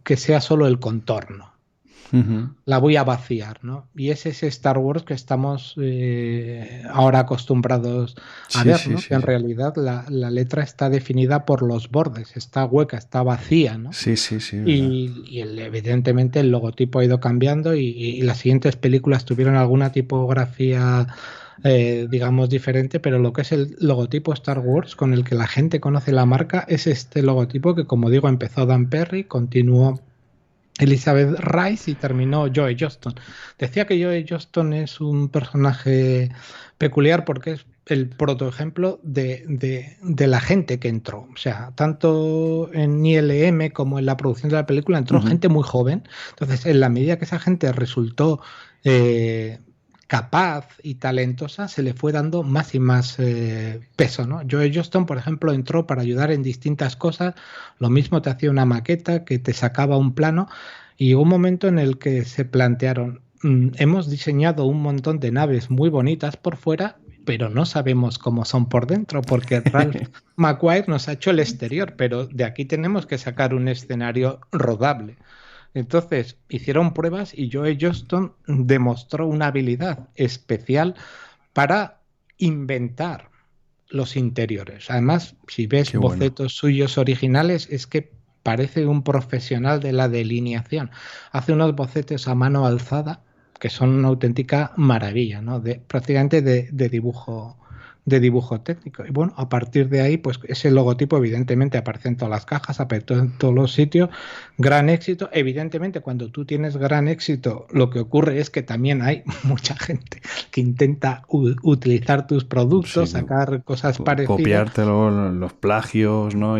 que sea solo el contorno. La voy a vaciar, ¿no? Y es ese Star Wars que estamos ahora acostumbrados a ver, ¿no? Que en realidad la letra está definida por los bordes, está hueca, está vacía, ¿no? Sí. Y evidentemente el logotipo ha ido cambiando y las siguientes películas tuvieron alguna tipografía digamos diferente, pero lo que es el logotipo Star Wars con el que la gente conoce la marca es este logotipo que, como digo, empezó Dan Perry, continuó Elizabeth Rice y terminó Joe Johnston. Decía que Joe Johnston es un personaje peculiar porque es el protoejemplo de la gente que entró. O sea, tanto en ILM como en la producción de la película entró gente muy joven. Entonces, en la medida que esa gente resultó capaz y talentosa, se le fue dando más y más peso, ¿no? Joe Johnston, por ejemplo, entró para ayudar en distintas cosas, lo mismo te hacía una maqueta, que te sacaba un plano, y hubo un momento en el que se plantearon, hemos diseñado un montón de naves muy bonitas por fuera, pero no sabemos cómo son por dentro, porque Ralph McQuarrie nos ha hecho el exterior, pero de aquí tenemos que sacar un escenario rodable. Entonces hicieron pruebas y Joe Johnston demostró una habilidad especial para inventar los interiores. Además, si ves bocetos suyos originales, es que parece un profesional de la delineación. Hace unos bocetos a mano alzada que son una auténtica maravilla, ¿no? Prácticamente de dibujo técnico. Y bueno, a partir de ahí, pues ese logotipo evidentemente aparece en todas las cajas, aparece en todos los sitios. Gran éxito. Evidentemente, cuando tú tienes gran éxito, lo que ocurre es que también hay mucha gente que intenta utilizar tus productos, sacar cosas parecidas. Copiártelo, los plagios, ¿no?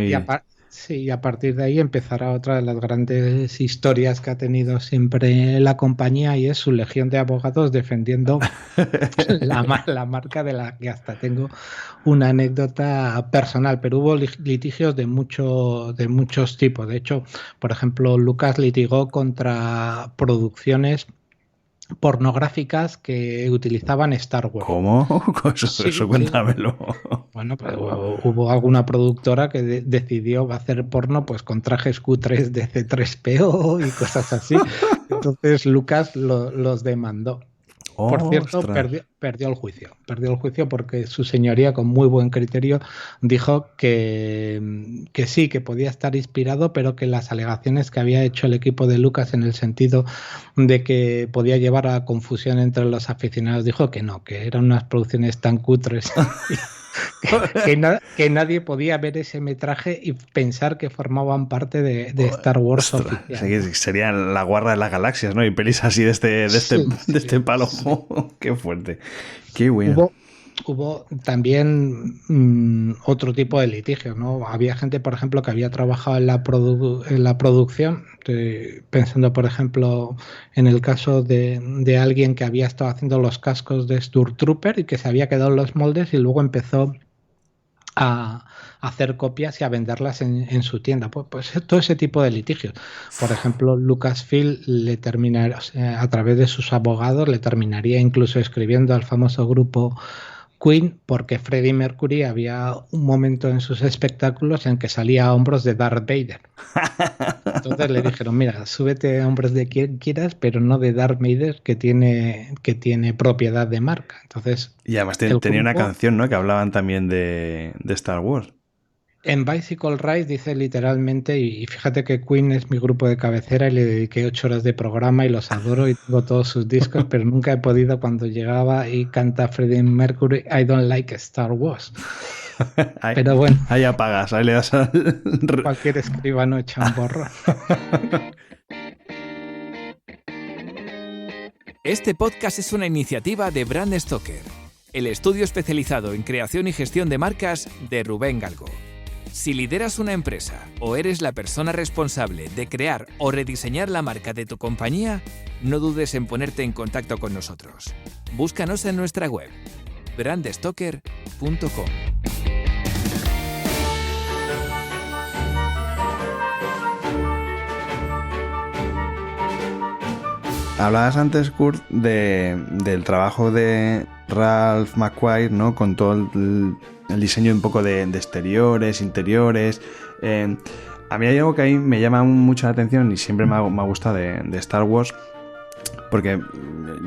Sí, y a partir de ahí empezará otra de las grandes historias que ha tenido siempre la compañía y es su legión de abogados defendiendo la marca de la que hasta tengo una anécdota personal, pero hubo litigios de muchos tipos. De hecho, por ejemplo, Lucas litigó contra producciones pornográficas que utilizaban Star Wars. ¿Cómo? Eso, Sí, eso sí. cuéntamelo. Bueno, pues hubo alguna productora que decidió hacer porno pues con trajes cutres de C3PO y cosas así. Entonces Lucas los demandó. Por cierto, Ostras. perdió el juicio. Perdió el juicio porque su señoría, con muy buen criterio, dijo que sí, que podía estar inspirado, pero que las alegaciones que había hecho el equipo de Lucas en el sentido de que podía llevar a confusión entre los aficionados, dijo que no, que eran unas producciones tan cutres que nadie podía ver ese metraje y pensar que formaban parte de Star Wars Ostras, oficial. sería la guarra de las galaxias, ¿no? Y pelis así Sí, de este sí, palo. sí. Qué fuerte. Qué bueno. Hubo también otro tipo de litigios, ¿no? Había gente, por ejemplo, que había trabajado en la producción, pensando, por ejemplo, en el caso de alguien que había estado haciendo los cascos de Stormtrooper y que se había quedado en los moldes y luego empezó a hacer copias y a venderlas en su tienda. Pues todo ese tipo de litigios. Por ejemplo, Lucasfilm le terminaría, o sea, a través de sus abogados, le terminaría incluso escribiendo al famoso grupo Queen, porque Freddie Mercury había un momento en sus espectáculos en que salía a hombros de Darth Vader. Entonces le dijeron, mira, súbete a hombros de quien quieras, pero no de Darth Vader, que tiene propiedad de marca. Entonces, Y además el tenía una grupo, canción, ¿no? Que hablaban también de Star Wars. en Bicycle Rise dice literalmente, y fíjate que Queen es mi grupo de cabecera y le dediqué 8 horas de programa y los adoro y tengo todos sus discos, pero nunca he podido cuando llegaba y canta Freddie Mercury, I don't like Star Wars. Ahí, Pero bueno, ahí apagas, ahí le das al... cualquier escribano echa un borro. Este podcast es una iniciativa de Brand Stoker, el estudio especializado en creación y gestión de marcas de Rubén Galgo. Si lideras una empresa o eres la persona responsable de crear o rediseñar la marca de tu compañía, no dudes en ponerte en contacto con nosotros. Búscanos en nuestra web, brandstoker.com. Hablabas antes, Kurt, del trabajo de Ralph McQuarrie, ¿no? Con todo el diseño un poco de exteriores, interiores. A mí hay algo que ahí me llama mucho la atención y siempre me ha gustado de Star Wars, porque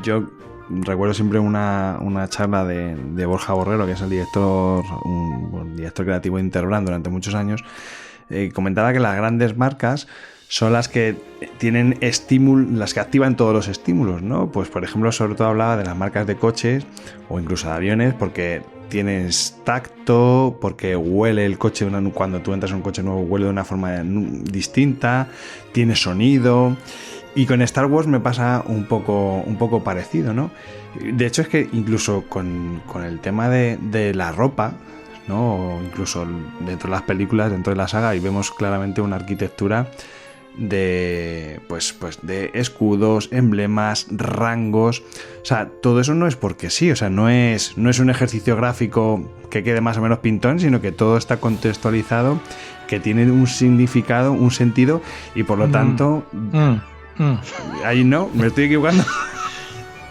yo recuerdo siempre una charla de Borja Borrero, que es el director creativo de Interbrand durante muchos años. Comentaba que las grandes marcas son las que tienen las que activan todos los estímulos, ¿no? Pues por ejemplo, sobre todo hablaba de las marcas de coches o incluso de aviones, porque tienes tacto, porque huele el coche cuando tú entras en un coche nuevo, huele de una forma distinta, tiene sonido. Y con Star Wars me pasa un poco parecido, ¿no? De hecho, es que incluso con el tema de la ropa, ¿no? O incluso dentro de las películas, dentro de la saga, y vemos claramente una arquitectura de escudos, emblemas, rangos. O sea, todo eso no es porque sí, o sea, no es un ejercicio gráfico que quede más o menos pintón, sino que todo está contextualizado, que tiene un significado, un sentido, y por lo tanto ahí no, me estoy equivocando.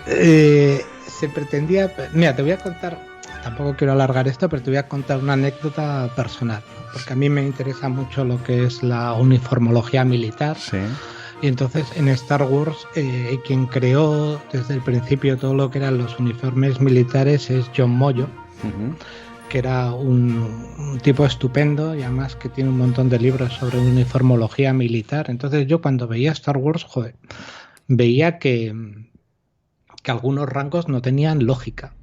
Se pretendía, mira, te voy a contar, tampoco quiero alargar esto, pero te voy a contar una anécdota personal, porque a mí me interesa mucho lo que es la uniformología militar. Sí. Y entonces en Star Wars quien creó desde el principio todo lo que eran los uniformes militares es John Moyo, que era un tipo estupendo y además que tiene un montón de libros sobre uniformología militar. Entonces yo cuando veía Star Wars, veía que algunos rangos no tenían lógica.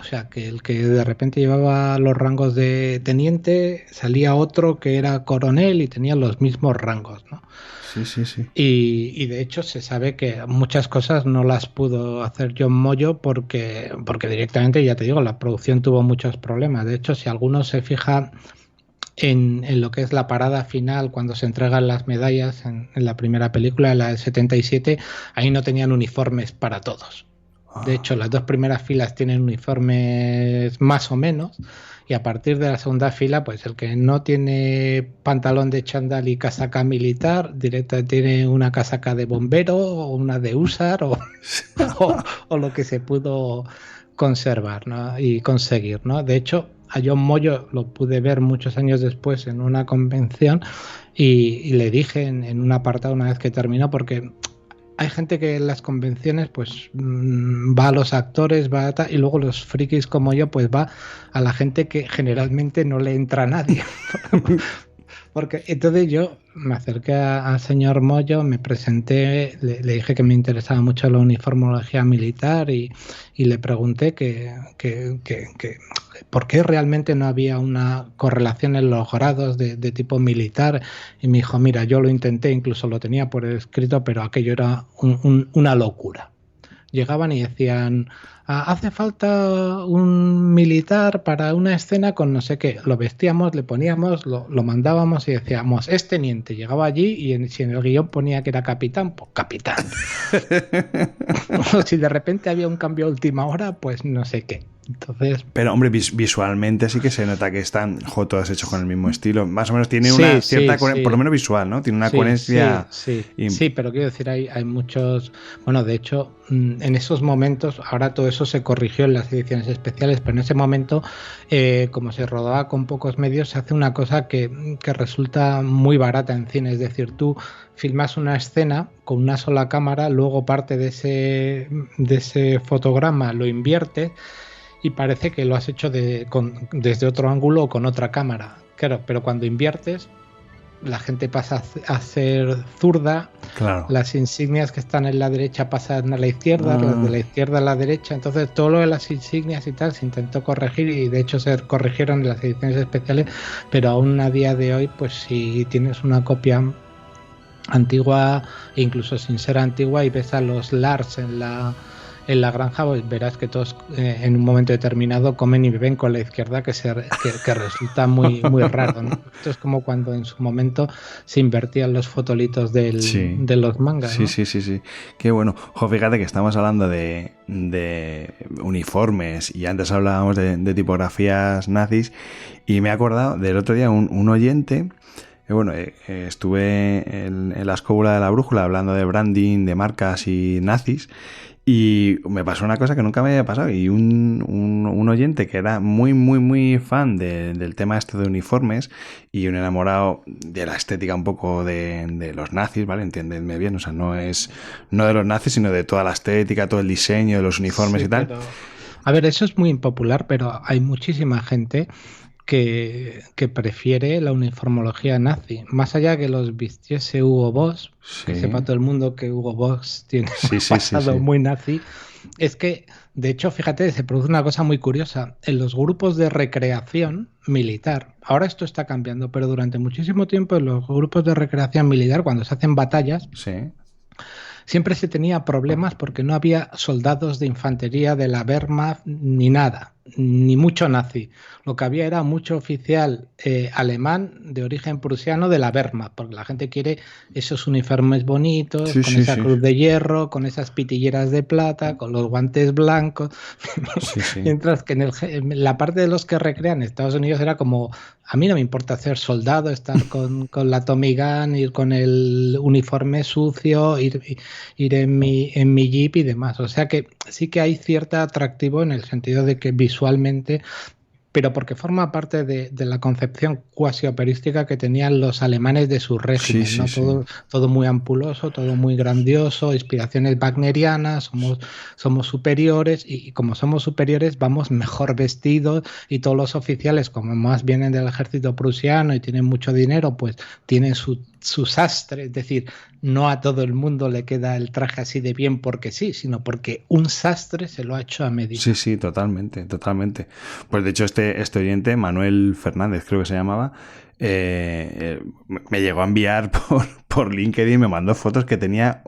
O sea, que el que de repente llevaba los rangos de teniente, salía otro que era coronel y tenía los mismos rangos, ¿no? Sí. Y de hecho se sabe que muchas cosas no las pudo hacer John Moyo porque directamente, ya te digo, la producción tuvo muchos problemas. De hecho, si alguno se fija en lo que es la parada final, cuando se entregan las medallas en la primera película, la del 77, ahí no tenían uniformes para todos. De hecho, las dos primeras filas tienen uniformes más o menos, y a partir de la segunda fila, pues el que no tiene pantalón de chándal y casaca militar, directa tiene una casaca de bombero o una de húsar o lo que se pudo conservar, ¿no? Y conseguir, ¿no? De hecho, a John Moyo lo pude ver muchos años después en una convención y le dije en un apartado una vez que terminó, porque hay gente que en las convenciones pues va a los actores, va a y luego los frikis como yo pues va a la gente que generalmente no le entra a nadie. Porque entonces yo me acerqué al señor Moyo, me presenté, le dije que me interesaba mucho la uniformología militar y le pregunté que por qué realmente no había una correlación en los grados de tipo militar, y me dijo, mira, yo lo intenté, incluso lo tenía por escrito, pero aquello era una locura. Llegaban y decían, hace falta un militar para una escena con no sé qué. Lo vestíamos, le poníamos, lo mandábamos y decíamos, es teniente. Llegaba allí y si en el guión ponía que era capitán, pues capitán. O si de repente había un cambio a última hora, pues no sé qué. Entonces, pero hombre, visualmente sí que se nota que están todos hechos con el mismo estilo. Más o menos tiene una cierta coherencia, por lo menos visual, ¿no? Tiene una coherencia. Sí, pero quiero decir, hay muchos. Bueno, de hecho, en esos momentos, ahora todo eso se corrigió en las ediciones especiales, pero en ese momento, como se rodaba con pocos medios, se hace una cosa que resulta muy barata en cine. Es decir, tú filmas una escena con una sola cámara, luego parte de ese fotograma lo inviertes y parece que lo has hecho desde otro ángulo o con otra cámara. Claro, pero cuando inviertes, la gente pasa a ser zurda, claro. Las insignias que están en la derecha pasan a la izquierda, las de la izquierda a la derecha, entonces todo lo de las insignias y tal se intentó corregir y de hecho se corrigieron en las ediciones especiales, pero aún a día de hoy, pues si tienes una copia antigua, incluso sin ser antigua, y ves a los Lars en la granja, pues verás que todos en un momento determinado comen y beben con la izquierda, que resulta muy, muy raro, ¿no? Esto es como cuando en su momento se invertían los fotolitos de los mangas, ¿no? Sí. Qué bueno. Fíjate que estamos hablando de uniformes y antes hablábamos de tipografías nazis, y me he acordado del otro día un oyente. Bueno, estuve en la escóbula de la brújula hablando de branding, de marcas y nazis, y me pasó una cosa que nunca me había pasado, y un oyente que era muy, muy, muy fan del tema este de uniformes y un enamorado de la estética un poco de los nazis, ¿vale? Entiéndeme bien, o sea, no de los nazis, sino de toda la estética, todo el diseño de los uniformes y tal. Pero, a ver, eso es muy impopular, pero hay muchísima gente que prefiere la uniformología nazi, más allá que los vistiese Hugo Boss, que sepa todo el mundo que Hugo Boss tiene un pasado muy nazi. Es que, de hecho, fíjate, se produce una cosa muy curiosa. En los grupos de recreación militar, ahora esto está cambiando, pero durante muchísimo tiempo en los grupos de recreación militar, cuando se hacen batallas, siempre se tenía problemas porque no había soldados de infantería de la Wehrmacht ni nada, ni mucho nazi. Lo que había era mucho oficial alemán de origen prusiano de la Wehrmacht, porque la gente quiere esos uniformes bonitos, con esa cruz de hierro, con esas pitilleras de plata, con los guantes blancos. Mientras que en la parte de los que recrean en Estados Unidos era como, a mí no me importa ser soldado, estar con la Tommy Gun, ir con el uniforme sucio, ir en mi jeep y demás. O sea que sí que hay cierto atractivo en el sentido de que visualmente, pero porque forma parte de la concepción cuasi operística que tenían los alemanes de su régimen, ¿no? Todo muy ampuloso, todo muy grandioso, inspiraciones wagnerianas, somos superiores, y como somos superiores vamos mejor vestidos, y todos los oficiales, como más vienen del ejército prusiano y tienen mucho dinero, pues tienen su sastre, es decir, no a todo el mundo le queda el traje así de bien porque sí, sino porque un sastre se lo ha hecho a medida. Sí, totalmente. Pues de hecho este este oyente, Manuel Fernández creo que se llamaba, me llegó a enviar por LinkedIn, me mandó fotos que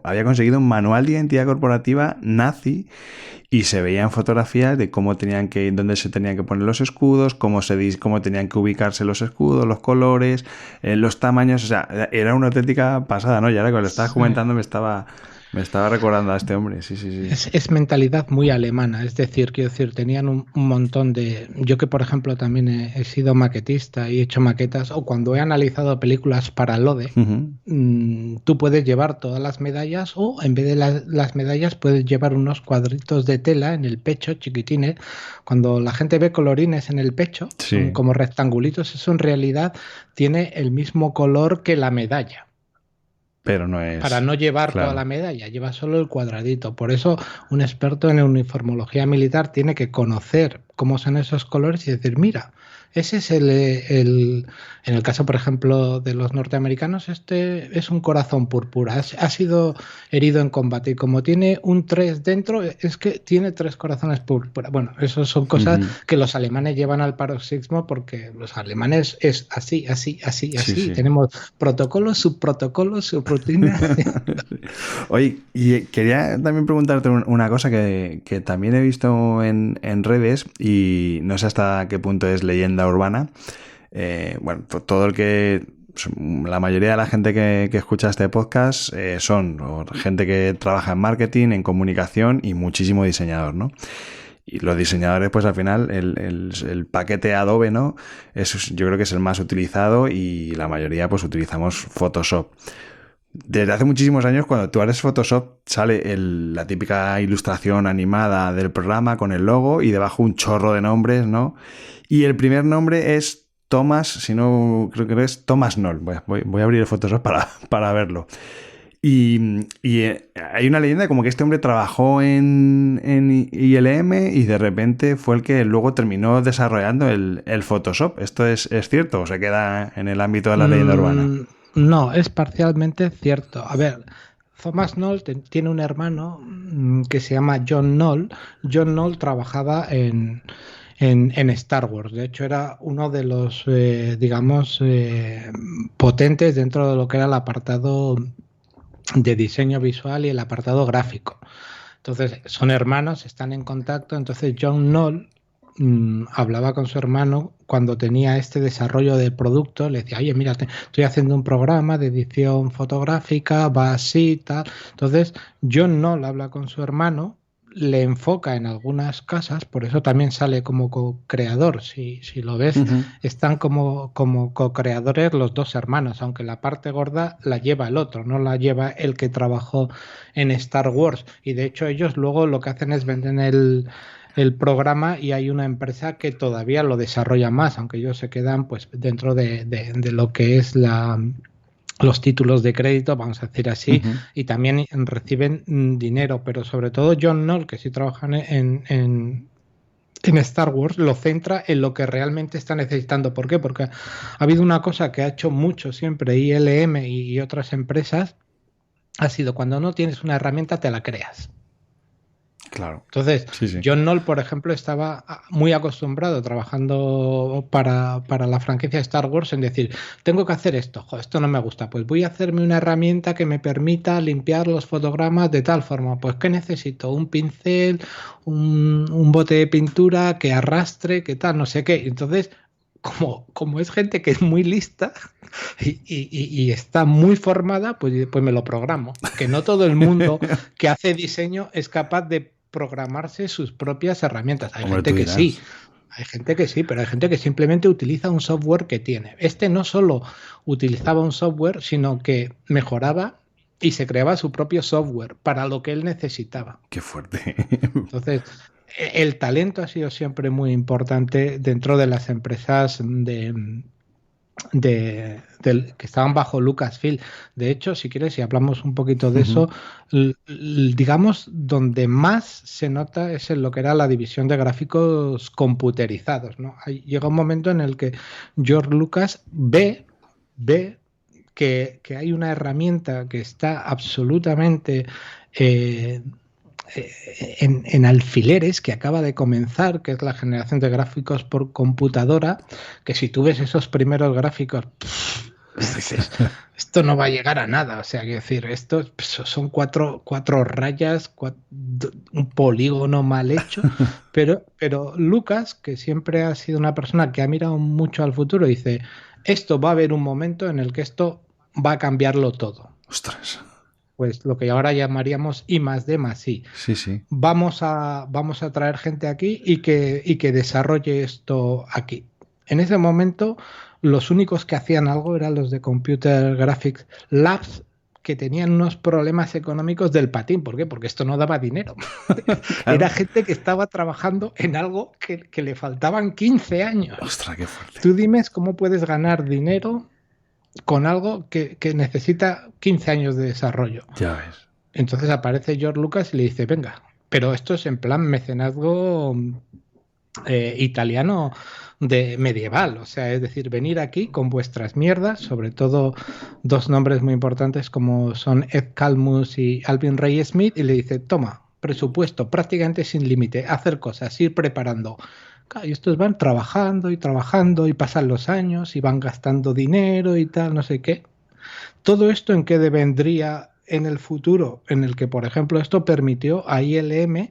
había conseguido un manual de identidad corporativa nazi y se veían fotografías de dónde se tenían que poner los escudos, cómo tenían que ubicarse los escudos, los colores, los tamaños, o sea, era una auténtica pasada, ¿no? Y ahora que lo estabas comentando me estaba recordando a este hombre, sí. Es mentalidad muy alemana, es decir, quiero decir, tenían un montón de... Yo que, por ejemplo, también he sido maquetista y he hecho maquetas, o cuando he analizado películas para Lode, tú puedes llevar todas las medallas o en vez de las medallas puedes llevar unos cuadritos de tela en el pecho, chiquitines. Cuando la gente ve colorines en el pecho, son como rectangulitos, eso en realidad tiene el mismo color que la medalla. Pero no es... Para no llevar toda la medalla, lleva solo el cuadradito. Por eso un experto en uniformología militar tiene que conocer cómo son esos colores y decir, mira, ese es en el caso, por ejemplo, de los norteamericanos, este es un corazón púrpura, ha sido herido en combate y como tiene un 3 dentro, es que tiene 3 corazones púrpura. Bueno, eso son cosas que los alemanes llevan al paroxismo porque los alemanes es así. Sí. Tenemos protocolos, subprotocolos, subrutinas. Oye, y quería también preguntarte una cosa que también he visto en redes y no sé hasta qué punto es leyenda urbana. Bueno, todo el que... La mayoría de la gente que escucha este podcast son gente que trabaja en marketing, en comunicación y muchísimo diseñador, ¿no? Y los diseñadores, pues al final, el paquete Adobe, ¿no? Yo creo que es el más utilizado y la mayoría pues utilizamos Photoshop. Desde hace muchísimos años, cuando tú abres Photoshop, sale la típica ilustración animada del programa con el logo y debajo un chorro de nombres, ¿no? Y el primer nombre es Thomas, si no, creo que es Thomas Knoll. Voy a abrir el Photoshop para verlo. Y hay una leyenda como que este hombre trabajó en ILM y de repente fue el que luego terminó desarrollando el Photoshop. ¿Esto es cierto o se queda en el ámbito de la leyenda urbana? No, es parcialmente cierto. A ver, Thomas Knoll tiene un hermano que se llama John Knoll. John Knoll trabajaba en Star Wars. De hecho, era uno de los, potentes dentro de lo que era el apartado de diseño visual y el apartado gráfico. Entonces, son hermanos, están en contacto. Entonces, John Knoll hablaba con su hermano cuando tenía este desarrollo de producto, le decía, oye, mira, estoy haciendo un programa de edición fotográfica, va así, tal. Entonces, John Knoll habla con su hermano, le enfoca en algunas casas, por eso también sale como co-creador, si lo ves, están como co-creadores los dos hermanos, aunque la parte gorda la lleva el otro, no la lleva el que trabajó en Star Wars, y de hecho ellos luego lo que hacen es venden el programa y hay una empresa que todavía lo desarrolla más, aunque ellos se quedan pues dentro de lo que es los títulos de crédito, vamos a decir así, y también reciben dinero, pero sobre todo John Knoll, que sí trabaja en Star Wars, lo centra en lo que realmente está necesitando. ¿Por qué? Porque ha habido una cosa que ha hecho mucho siempre ILM y otras empresas, ha sido cuando no tienes una herramienta te la creas. Claro. Entonces, sí. John Knoll, por ejemplo, estaba muy acostumbrado trabajando para la franquicia Star Wars en decir, tengo que hacer esto, esto no me gusta, pues voy a hacerme una herramienta que me permita limpiar los fotogramas de tal forma, pues ¿qué necesito? Un pincel, un bote de pintura que arrastre, que tal, no sé qué. Entonces, como es gente que es muy lista y está muy formada, pues me lo programo. Que no todo el mundo que hace diseño es capaz de programarse sus propias herramientas. Hay gente que sí, pero hay gente que simplemente utiliza un software que tiene. Este no solo utilizaba un software, sino que mejoraba y se creaba su propio software para lo que él necesitaba. Qué fuerte. Entonces, el talento ha sido siempre muy importante dentro de las empresas que estaban bajo Lucasfilm. De hecho, si quieres, si hablamos un poquito de eso, digamos, donde más se nota es en lo que era la división de gráficos computerizados, ¿no? Llega un momento en el que George Lucas ve que hay una herramienta que está absolutamente en alfileres, que acaba de comenzar, que es la generación de gráficos por computadora, que si tú ves esos primeros gráficos, dices, esto no va a llegar a nada. O sea, quiero decir, esto son cuatro rayas, un polígono mal hecho, pero Lucas, que siempre ha sido una persona que ha mirado mucho al futuro, dice, esto va a haber un momento en el que esto va a cambiarlo todo. Ostras. Pues lo que ahora llamaríamos I+D+I. Sí. Vamos a traer gente aquí y que desarrolle esto aquí. En ese momento, los únicos que hacían algo eran los de Computer Graphics Labs, que tenían unos problemas económicos del patín. ¿Por qué? Porque esto no daba dinero. Claro. Era gente que estaba trabajando en algo que le faltaban 15 años. Ostras, qué fuerte. Tú dime cómo puedes ganar dinero con algo que necesita 15 años de desarrollo. Ya ves. Entonces aparece George Lucas y le dice, venga, pero esto es en plan mecenazgo italiano de medieval, o sea, es decir, venir aquí con vuestras mierdas, sobre todo dos nombres muy importantes como son Ed Calmus y Alvin Ray Smith, y le dice, toma, presupuesto prácticamente sin límite, hacer cosas, ir preparando. Y estos van trabajando y pasan los años y van gastando dinero y tal, no sé qué. Todo esto en qué devendría en el futuro, en el que, por ejemplo, esto permitió a ILM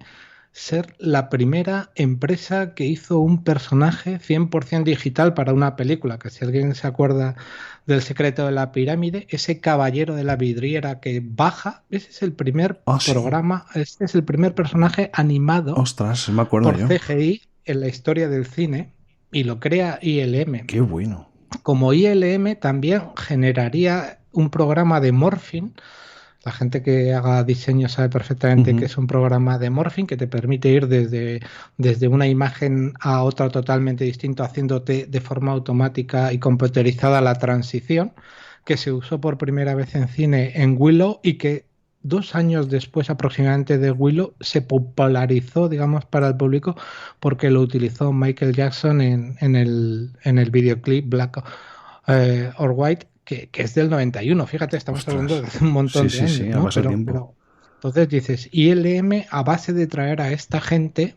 ser la primera empresa que hizo un personaje 100% digital para una película, que si alguien se acuerda del secreto de la pirámide, ese caballero de la vidriera que baja, ese es el primer programa, este es el primer personaje animado. Ostras, me acuerdo por CGI en la historia del cine, y lo crea ILM. ¡Qué bueno! Como ILM también generaría un programa de morphing. La gente que haga diseño sabe perfectamente que es un programa de morphing que te permite ir desde una imagen a otra totalmente distinto, haciéndote de forma automática y computerizada la transición, que se usó por primera vez en cine en Willow y que 2 años después aproximadamente de Willow se popularizó, digamos, para el público porque lo utilizó Michael Jackson en el videoclip Black or White, que es del 91, fíjate, estamos hablando de un montón de años, ¿no? Pero entonces dices, ILM, a base de traer a esta gente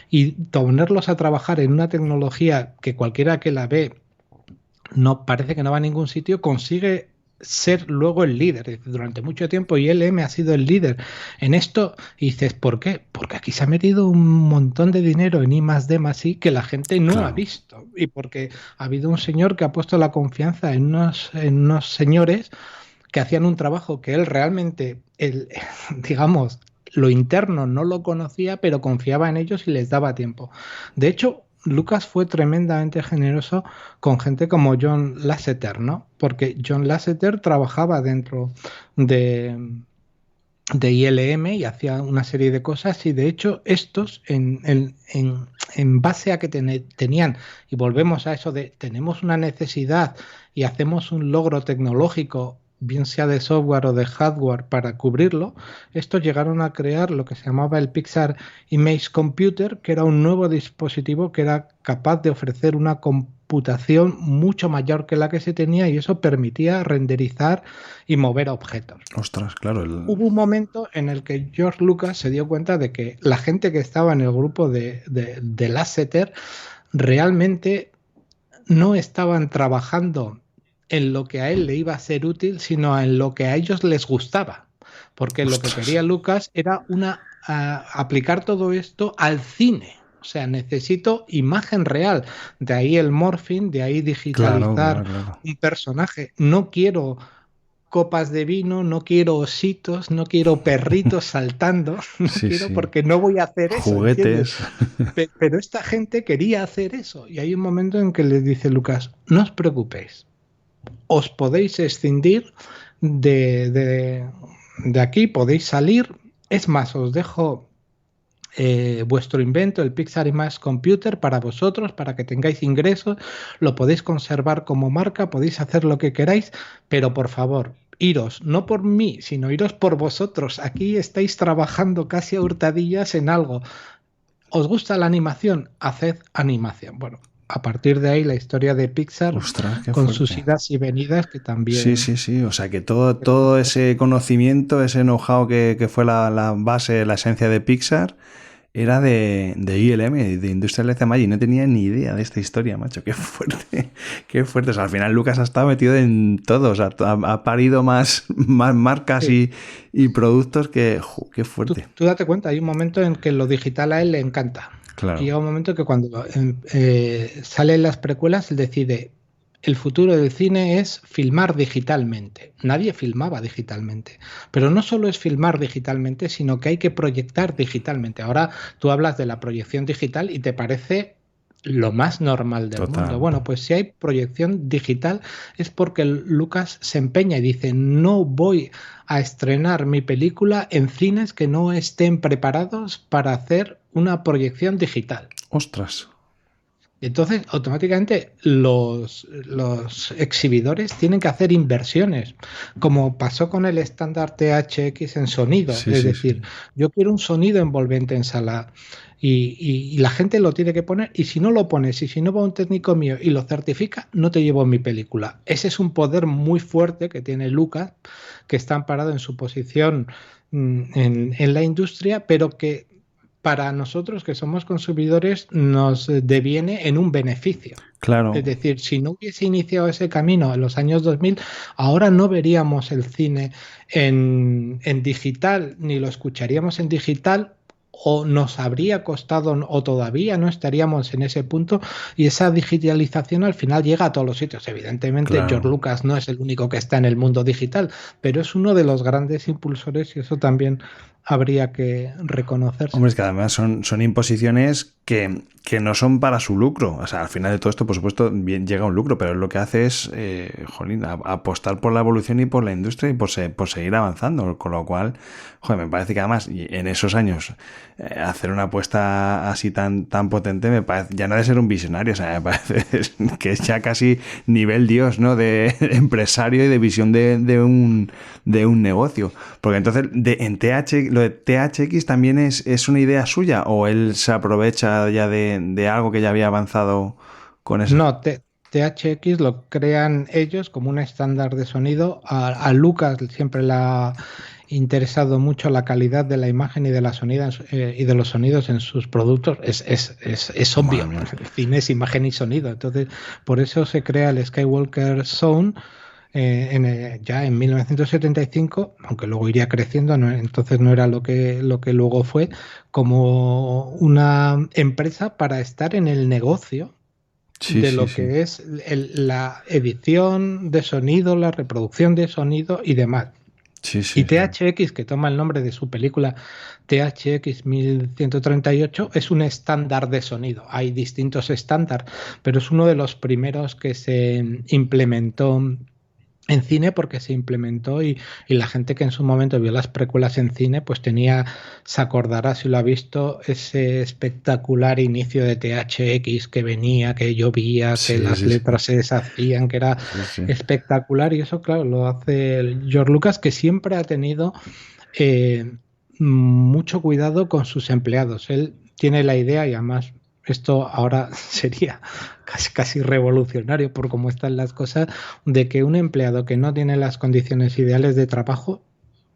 y ponerlos a trabajar en una tecnología que cualquiera que la ve no parece que no va a ningún sitio, consigue ser luego el líder. Durante mucho tiempo ILM ha sido el líder en esto, y dices, ¿por qué? Porque aquí se ha metido un montón de dinero en I+D+I que la gente no ha visto, y porque ha habido un señor que ha puesto la confianza en unos señores que hacían un trabajo que él realmente, digamos, lo interno no lo conocía, pero confiaba en ellos y les daba tiempo. De hecho, Lucas fue tremendamente generoso con gente como John Lasseter, ¿no? Porque John Lasseter trabajaba dentro de ILM y hacía una serie de cosas, y de hecho estos en base a que tenían, y volvemos a eso de tenemos una necesidad y hacemos un logro tecnológico, bien sea de software o de hardware, para cubrirlo, estos llegaron a crear lo que se llamaba el Pixar Image Computer, que era un nuevo dispositivo que era capaz de ofrecer una computación mucho mayor que la que se tenía, y eso permitía renderizar y mover objetos. Ostras, claro. Hubo un momento en el que George Lucas se dio cuenta de que la gente que estaba en el grupo de Lasseter realmente no estaban trabajando en lo que a él le iba a ser útil, sino en lo que a ellos les gustaba. Porque lo que quería Lucas era aplicar todo esto al cine. O sea, necesito imagen real. De ahí el morphing, de ahí digitalizar un personaje. No quiero copas de vino, no quiero ositos, no quiero perritos saltando, porque no voy a hacer eso. Juguetes. Pero esta gente quería hacer eso. Y hay un momento en que le dice Lucas, no os preocupéis, os podéis escindir de aquí, podéis salir. Es más, os dejo vuestro invento, el Pixar Image Computer, para vosotros, para que tengáis ingresos, lo podéis conservar como marca, podéis hacer lo que queráis, pero por favor, iros, no por mí, sino iros por vosotros. Aquí estáis trabajando casi a hurtadillas en algo. ¿Os gusta la animación? Haced animación. Bueno, a partir de ahí la historia de Pixar, Ostras, qué con fuerte. sus idas y venidas que también... Sí. O sea que todo ese conocimiento, ese know-how que fue la base, la esencia de Pixar, era de ILM, de Industrial Light and Magic. No tenía ni idea de esta historia, macho. Qué fuerte, qué fuerte. O sea, al final Lucas ha estado metido en todo. O sea, ha parido más marcas Sí. y productos que... qué fuerte. Tú date cuenta, hay un momento en que lo digital a él le encanta. Claro. Y llega un momento que cuando salen las precuelas, él decide, el futuro del cine es filmar digitalmente. Nadie filmaba digitalmente. Pero no solo es filmar digitalmente, sino que hay que proyectar digitalmente. Ahora tú hablas de la proyección digital y te parece lo más normal del Total. mundo. Bueno, pues si hay proyección digital es porque Lucas se empeña y dice, no voy a estrenar mi película en cines que no estén preparados para hacer una proyección digital. Ostras. Entonces, automáticamente los exhibidores tienen que hacer inversiones, como pasó con el estándar THX en sonido. Es decir, yo quiero un sonido envolvente en sala y la gente lo tiene que poner, y si no lo pones y si no va un técnico mío y lo certifica, no te llevo mi película. Ese es un poder muy fuerte que tiene Lucas, que está amparado en su posición en la industria, pero que para nosotros que somos consumidores nos deviene en un beneficio. Claro. Es decir, si no hubiese iniciado ese camino en los años 2000, ahora no veríamos el cine en digital, ni lo escucharíamos en digital, o nos habría costado, o todavía no estaríamos en ese punto, y esa digitalización al final llega a todos los sitios. Evidentemente, Claro. George Lucas no es el único que está en el mundo digital, pero es uno de los grandes impulsores, y eso también habría que reconocerse. Hombre, es que además son imposiciones que no son para su lucro. O sea, al final de todo esto, por supuesto, bien, llega un lucro, pero lo que hace es, apostar por la evolución y por la industria y por seguir avanzando. Con lo cual, joder, me parece que además, y en esos años, hacer una apuesta así tan potente, me parece, ya no de ser un visionario, o sea, me parece que es ya casi nivel Dios, ¿no? De empresario y de visión de un negocio. Porque entonces, lo de THX también es una idea suya, o él se aprovecha ya de algo que ya había avanzado con eso. No, THX lo crean ellos como un estándar de sonido. A Lucas siempre le ha interesado mucho la calidad de la imagen y de la sonida, y de los sonidos en sus productos. Es obvio, el cine es imagen y sonido. Entonces, por eso se crea el Skywalker Zone. Ya en 1975, aunque luego iría creciendo, entonces no era lo que luego fue, como una empresa para estar en el negocio de lo que es la edición de sonido, la reproducción de sonido y demás. Y THX, que toma el nombre de su película THX 1138, es un estándar de sonido. Hay distintos estándares, pero es uno de los primeros que se implementó en cine, porque se implementó y la gente que en su momento vio las precuelas en cine, pues se acordará, si lo ha visto, ese espectacular inicio de THX que venía, que llovía, que las letras se deshacían, que era espectacular, y eso, claro, lo hace George Lucas, que siempre ha tenido mucho cuidado con sus empleados. Él tiene la idea, y además esto ahora sería casi revolucionario por cómo están las cosas, de que un empleado que no tiene las condiciones ideales de trabajo,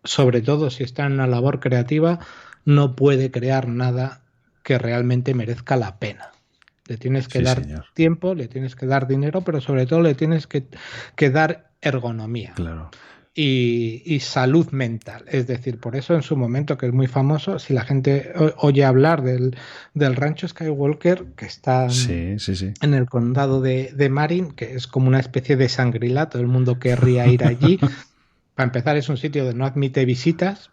sobre todo si está en una labor creativa, no puede crear nada que realmente merezca la pena. Le tienes que dar tiempo, le tienes que dar dinero, pero sobre todo le tienes que dar ergonomía. Claro. Y salud mental. Es decir, por eso en su momento, que es muy famoso, si la gente oye hablar del rancho Skywalker, que está en el condado de Marin, que es como una especie de Shangri-La, todo el mundo querría ir allí. Para empezar, es un sitio donde no admite visitas.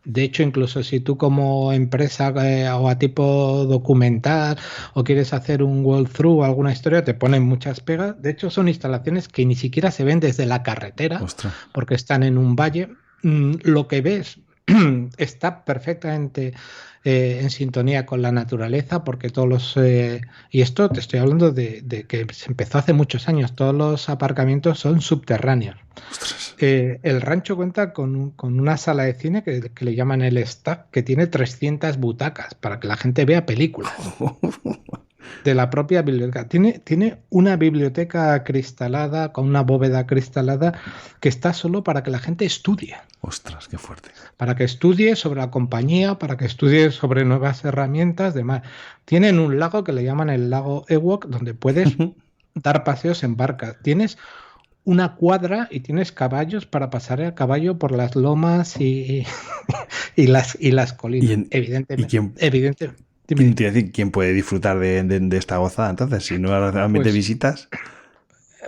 De hecho, incluso si tú como empresa o a tipo documental o quieres hacer un walkthrough o alguna historia, te ponen muchas pegas. De hecho, son instalaciones que ni siquiera se ven desde la carretera. ¡Ostras! Porque están en un valle. Lo que ves está perfectamente en sintonía con la naturaleza, porque todos los... y esto te estoy hablando de que se empezó hace muchos años. Todos los aparcamientos son subterráneos. El rancho cuenta con una sala de cine que le llaman el Stack, que tiene 300 butacas para que la gente vea películas. de la propia biblioteca. Tiene una biblioteca cristalada, con una bóveda cristalada, que está solo para que la gente estudie. Ostras, qué fuerte. Para que estudie sobre la compañía, para que estudie sobre nuevas herramientas, demás. Tienen un lago que le llaman el lago Ewok, donde puedes dar paseos en barca. Tienes una cuadra y tienes caballos para pasar a caballo por las lomas y las colinas. Evidentemente. ¿Quién puede disfrutar de esta gozada entonces? Si no realmente visitas.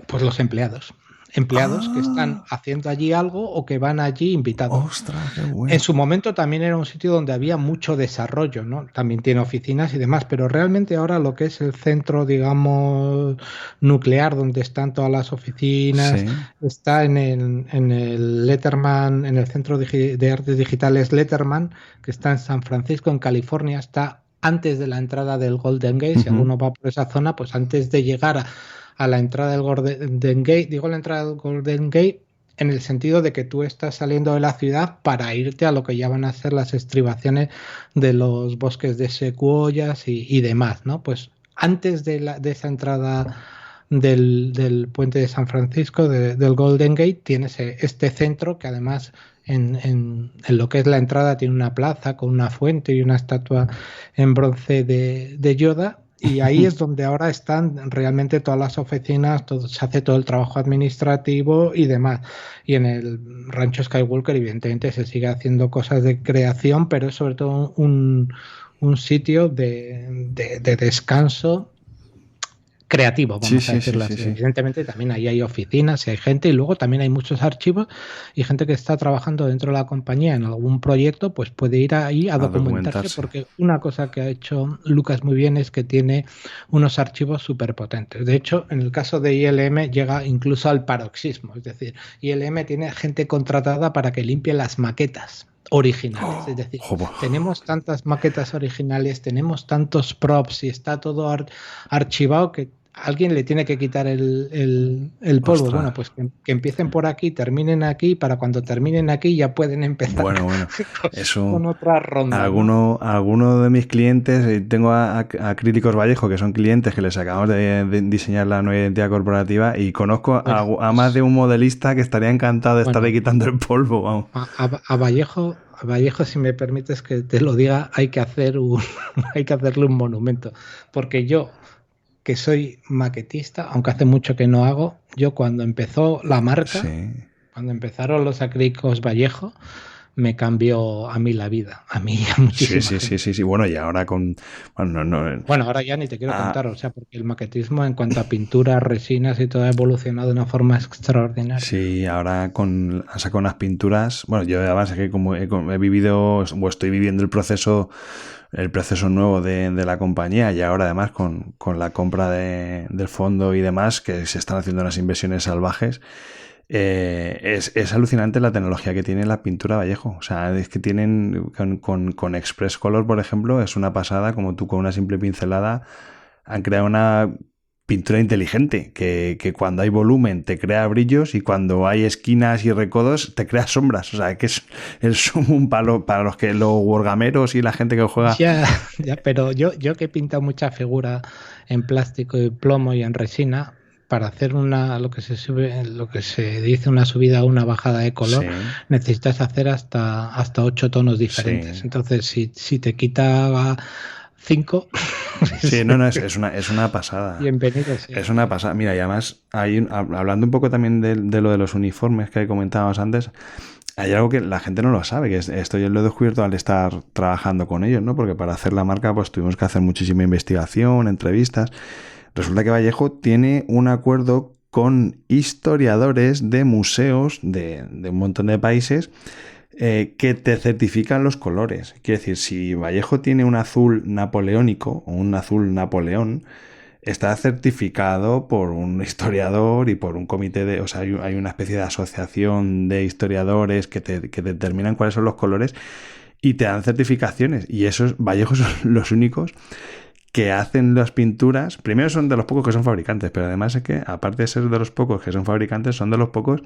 Pues los empleados. Empleados que están haciendo allí algo o que van allí invitados. ¡Ostras, qué bueno! En su momento también era un sitio donde había mucho desarrollo, ¿no? También tiene oficinas y demás, pero realmente ahora lo que es el centro, digamos, nuclear, donde están todas las oficinas, está en el Letterman, en el Centro de Artes Digitales Letterman, que está en San Francisco, en California, está antes de la entrada del Golden Gate. Si alguno va por esa zona, pues antes de llegar a la entrada del Golden Gate, digo la entrada del Golden Gate en el sentido de que tú estás saliendo de la ciudad para irte a lo que ya van a ser las estribaciones de los bosques de secuoyas y demás, ¿no? Pues antes de esa entrada del puente de San Francisco, del Golden Gate, tienes este centro que además en lo que es la entrada tiene una plaza con una fuente y una estatua en bronce de Yoda. Y ahí es donde ahora están realmente todas las oficinas, se hace todo el trabajo administrativo y demás. Y en el Rancho Skywalker, evidentemente, se sigue haciendo cosas de creación, pero es sobre todo un sitio de descanso creativo, vamos a decirlo así. Evidentemente también ahí hay oficinas y hay gente, y luego también hay muchos archivos y gente que está trabajando dentro de la compañía en algún proyecto, pues puede ir ahí a documentarse, porque una cosa que ha hecho Lucas muy bien es que tiene unos archivos súper potentes. De hecho, en el caso de ILM llega incluso al paroxismo, es decir, ILM tiene gente contratada para que limpie las maquetas originales, es decir, tenemos tantas maquetas originales, tenemos tantos props y está todo archivado que alguien le tiene que quitar el polvo. Ostras. Bueno, pues que empiecen por aquí, terminen aquí, para cuando terminen aquí ya pueden empezar con otra ronda. Alguno de mis clientes, tengo a Críticos Vallejo, que son clientes que les acabamos de diseñar la nueva identidad corporativa, y conozco a más de un modelista que estaría encantado de estarle quitando el polvo. Vamos. A Vallejo, si me permites que te lo diga, hay que hacerle un monumento, porque yo, que soy maquetista, aunque hace mucho que no hago, yo cuando empezó la marca, cuando empezaron los acrílicos Vallejo, me cambió a mí la vida, a mí a muchísima gente. Sí. Bueno, y ahora con... Bueno, ahora ya ni te quiero contar, o sea, porque el maquetismo en cuanto a pinturas, resinas y todo ha evolucionado de una forma extraordinaria. Sí, ahora han sacado unas pinturas... Bueno, yo además es que como he vivido, o estoy viviendo el proceso nuevo de la compañía, y ahora además con la compra del fondo y demás, que se están haciendo unas inversiones salvajes. Es alucinante la tecnología que tiene la pintura Vallejo. O sea, es que tienen con Express Color, por ejemplo, es una pasada, como tú con una simple pincelada han creado una pintura inteligente que cuando hay volumen te crea brillos, y cuando hay esquinas y recodos te crea sombras. O sea, que es un palo para los wargameros y la gente que juega. Ya, pero yo que he pintado mucha figura en plástico y plomo y en resina, para hacer lo que se dice una subida o una bajada de color, necesitas hacer hasta 8 tonos diferentes. Entonces, si te quita 5... Sí, es una pasada. Bienvenido. Sí. Es una pasada. Mira, y además, hablando un poco también de lo de los uniformes que comentábamos antes, hay algo que la gente no lo sabe, que esto yo lo he descubierto al estar trabajando con ellos, ¿no? Porque para hacer la marca pues tuvimos que hacer muchísima investigación, entrevistas. Resulta que Vallejo tiene un acuerdo con historiadores de museos de un montón de países que te certifican los colores. Quiere decir, si Vallejo tiene un azul napoleónico o un azul Napoleón, está certificado por un historiador y por un comité o sea, hay una especie de asociación de historiadores que te determinan cuáles son los colores y te dan certificaciones. Y esos Vallejo son los únicos que hacen las pinturas. Primero, son de los pocos que son fabricantes, pero además es que, aparte de ser de los pocos que son fabricantes, son de los pocos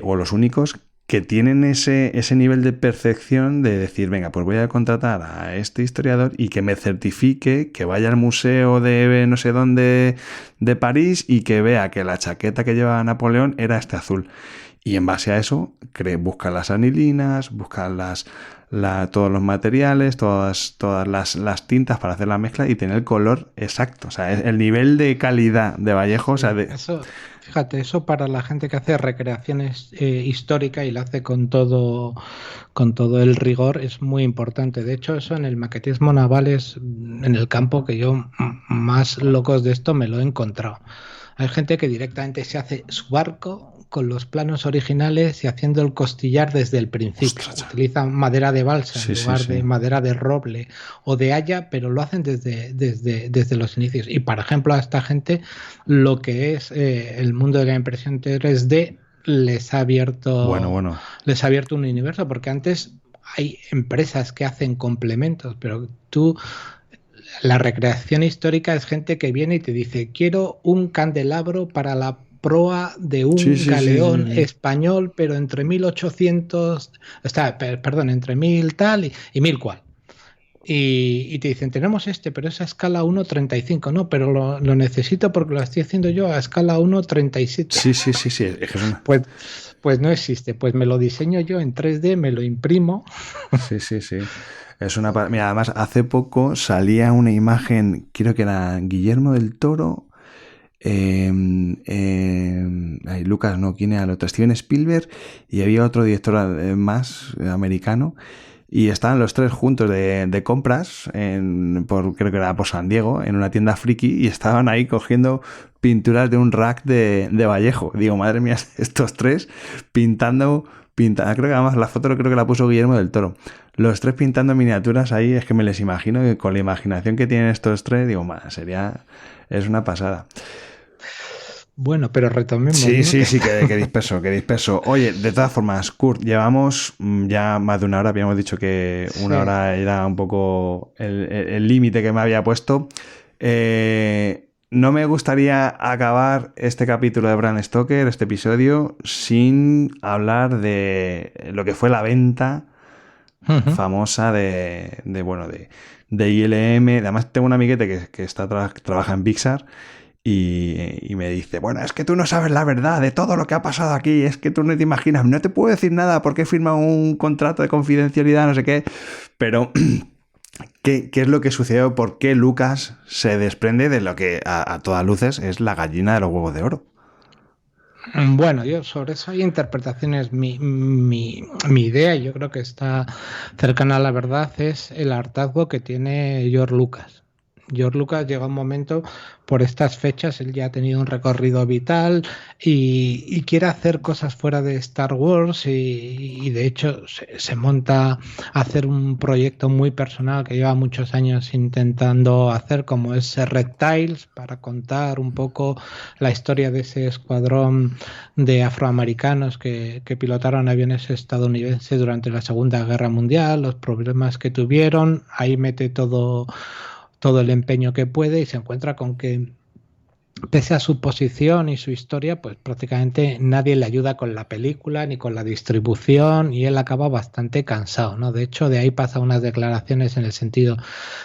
o los únicos que tienen ese nivel de percepción de decir, venga, pues voy a contratar a este historiador y que me certifique, que vaya al museo de no sé dónde de París y que vea que la chaqueta que llevaba Napoleón era este azul. Y en base a eso, buscan las anilinas, buscan todos los materiales, todas las tintas para hacer la mezcla y tener el color exacto. O sea, el nivel de calidad de Vallejo. Sí, O sea, eso, fíjate, eso para la gente que hace recreaciones históricas y la hace con todo el rigor es muy importante. De hecho, eso en el maquetismo naval es en el campo que yo más locos de esto me lo he encontrado. Hay gente que directamente se hace su barco con los planos originales y haciendo el costillar desde el principio. Ostras. Utilizan madera de balsa Sí, en lugar sí, sí. de madera de roble o de haya, pero lo hacen desde los inicios. Y, por ejemplo, a esta gente lo que es el mundo de la impresión 3D Bueno. les ha abierto un universo, porque antes hay empresas que hacen complementos, pero la recreación histórica es gente que viene y te dice, quiero un candelabro para la proa de Sí, un sí, sí, galeón sí, sí. español, pero entre 1800, perdón, entre 1000 tal y 1000 cual. Y te dicen, tenemos pero es a escala 1.35, no, pero lo necesito porque lo estoy haciendo yo a escala 1.37. Sí, sí, sí, sí. Es que es una... Pues no existe, pues me lo diseño yo en 3D, me lo imprimo. Sí, sí, sí. Es una... Mira, además, hace poco salía una imagen, creo que era Guillermo del Toro, Lucas, no, ¿quién era el otro? Steven Spielberg, y había otro director más americano, y estaban los tres juntos de compras, creo que era por San Diego, en una tienda friki, y estaban ahí cogiendo pinturas de un rack de Vallejo. Digo, madre mía, estos tres pintando, creo que además la foto creo que la puso Guillermo del Toro. Los tres pintando miniaturas ahí, es que me les imagino que con la imaginación que tienen estos tres, digo, es una pasada. Bueno, pero retomemos, Sí, ¿no? sí, que disperso. Oye, de todas formas, Kurt, llevamos ya más de una hora, habíamos dicho que una hora era un poco el límite que me había puesto. No me gustaría acabar este capítulo de Bram Stoker, este episodio, sin hablar de lo que fue la venta famosa de ILM. Además, tengo un amiguete que trabaja en Pixar. Y me dice, bueno, es que tú no sabes la verdad de todo lo que ha pasado aquí, es que tú no te imaginas, no te puedo decir nada porque he firmado un contrato de confidencialidad, no sé qué, pero ¿qué es lo que sucedió? ¿Por qué Lucas se desprende de lo que a todas luces es la gallina de los huevos de oro? Bueno, yo sobre eso hay interpretaciones. Mi idea, y yo creo que está cercana a la verdad, es el hartazgo que tiene George Lucas. George Lucas llega un momento, por estas fechas, él ya ha tenido un recorrido vital y quiere hacer cosas fuera de Star Wars y de hecho se monta a hacer un proyecto muy personal que lleva muchos años intentando hacer, como es Reptiles, para contar un poco la historia de ese escuadrón de afroamericanos que pilotaron aviones estadounidenses durante la Segunda Guerra Mundial, los problemas que tuvieron. Ahí mete todo el empeño que puede y se encuentra con que, pese a su posición y su historia, pues prácticamente nadie le ayuda con la película ni con la distribución y él acaba bastante cansado, ¿no? De hecho, de ahí pasa unas declaraciones en el sentido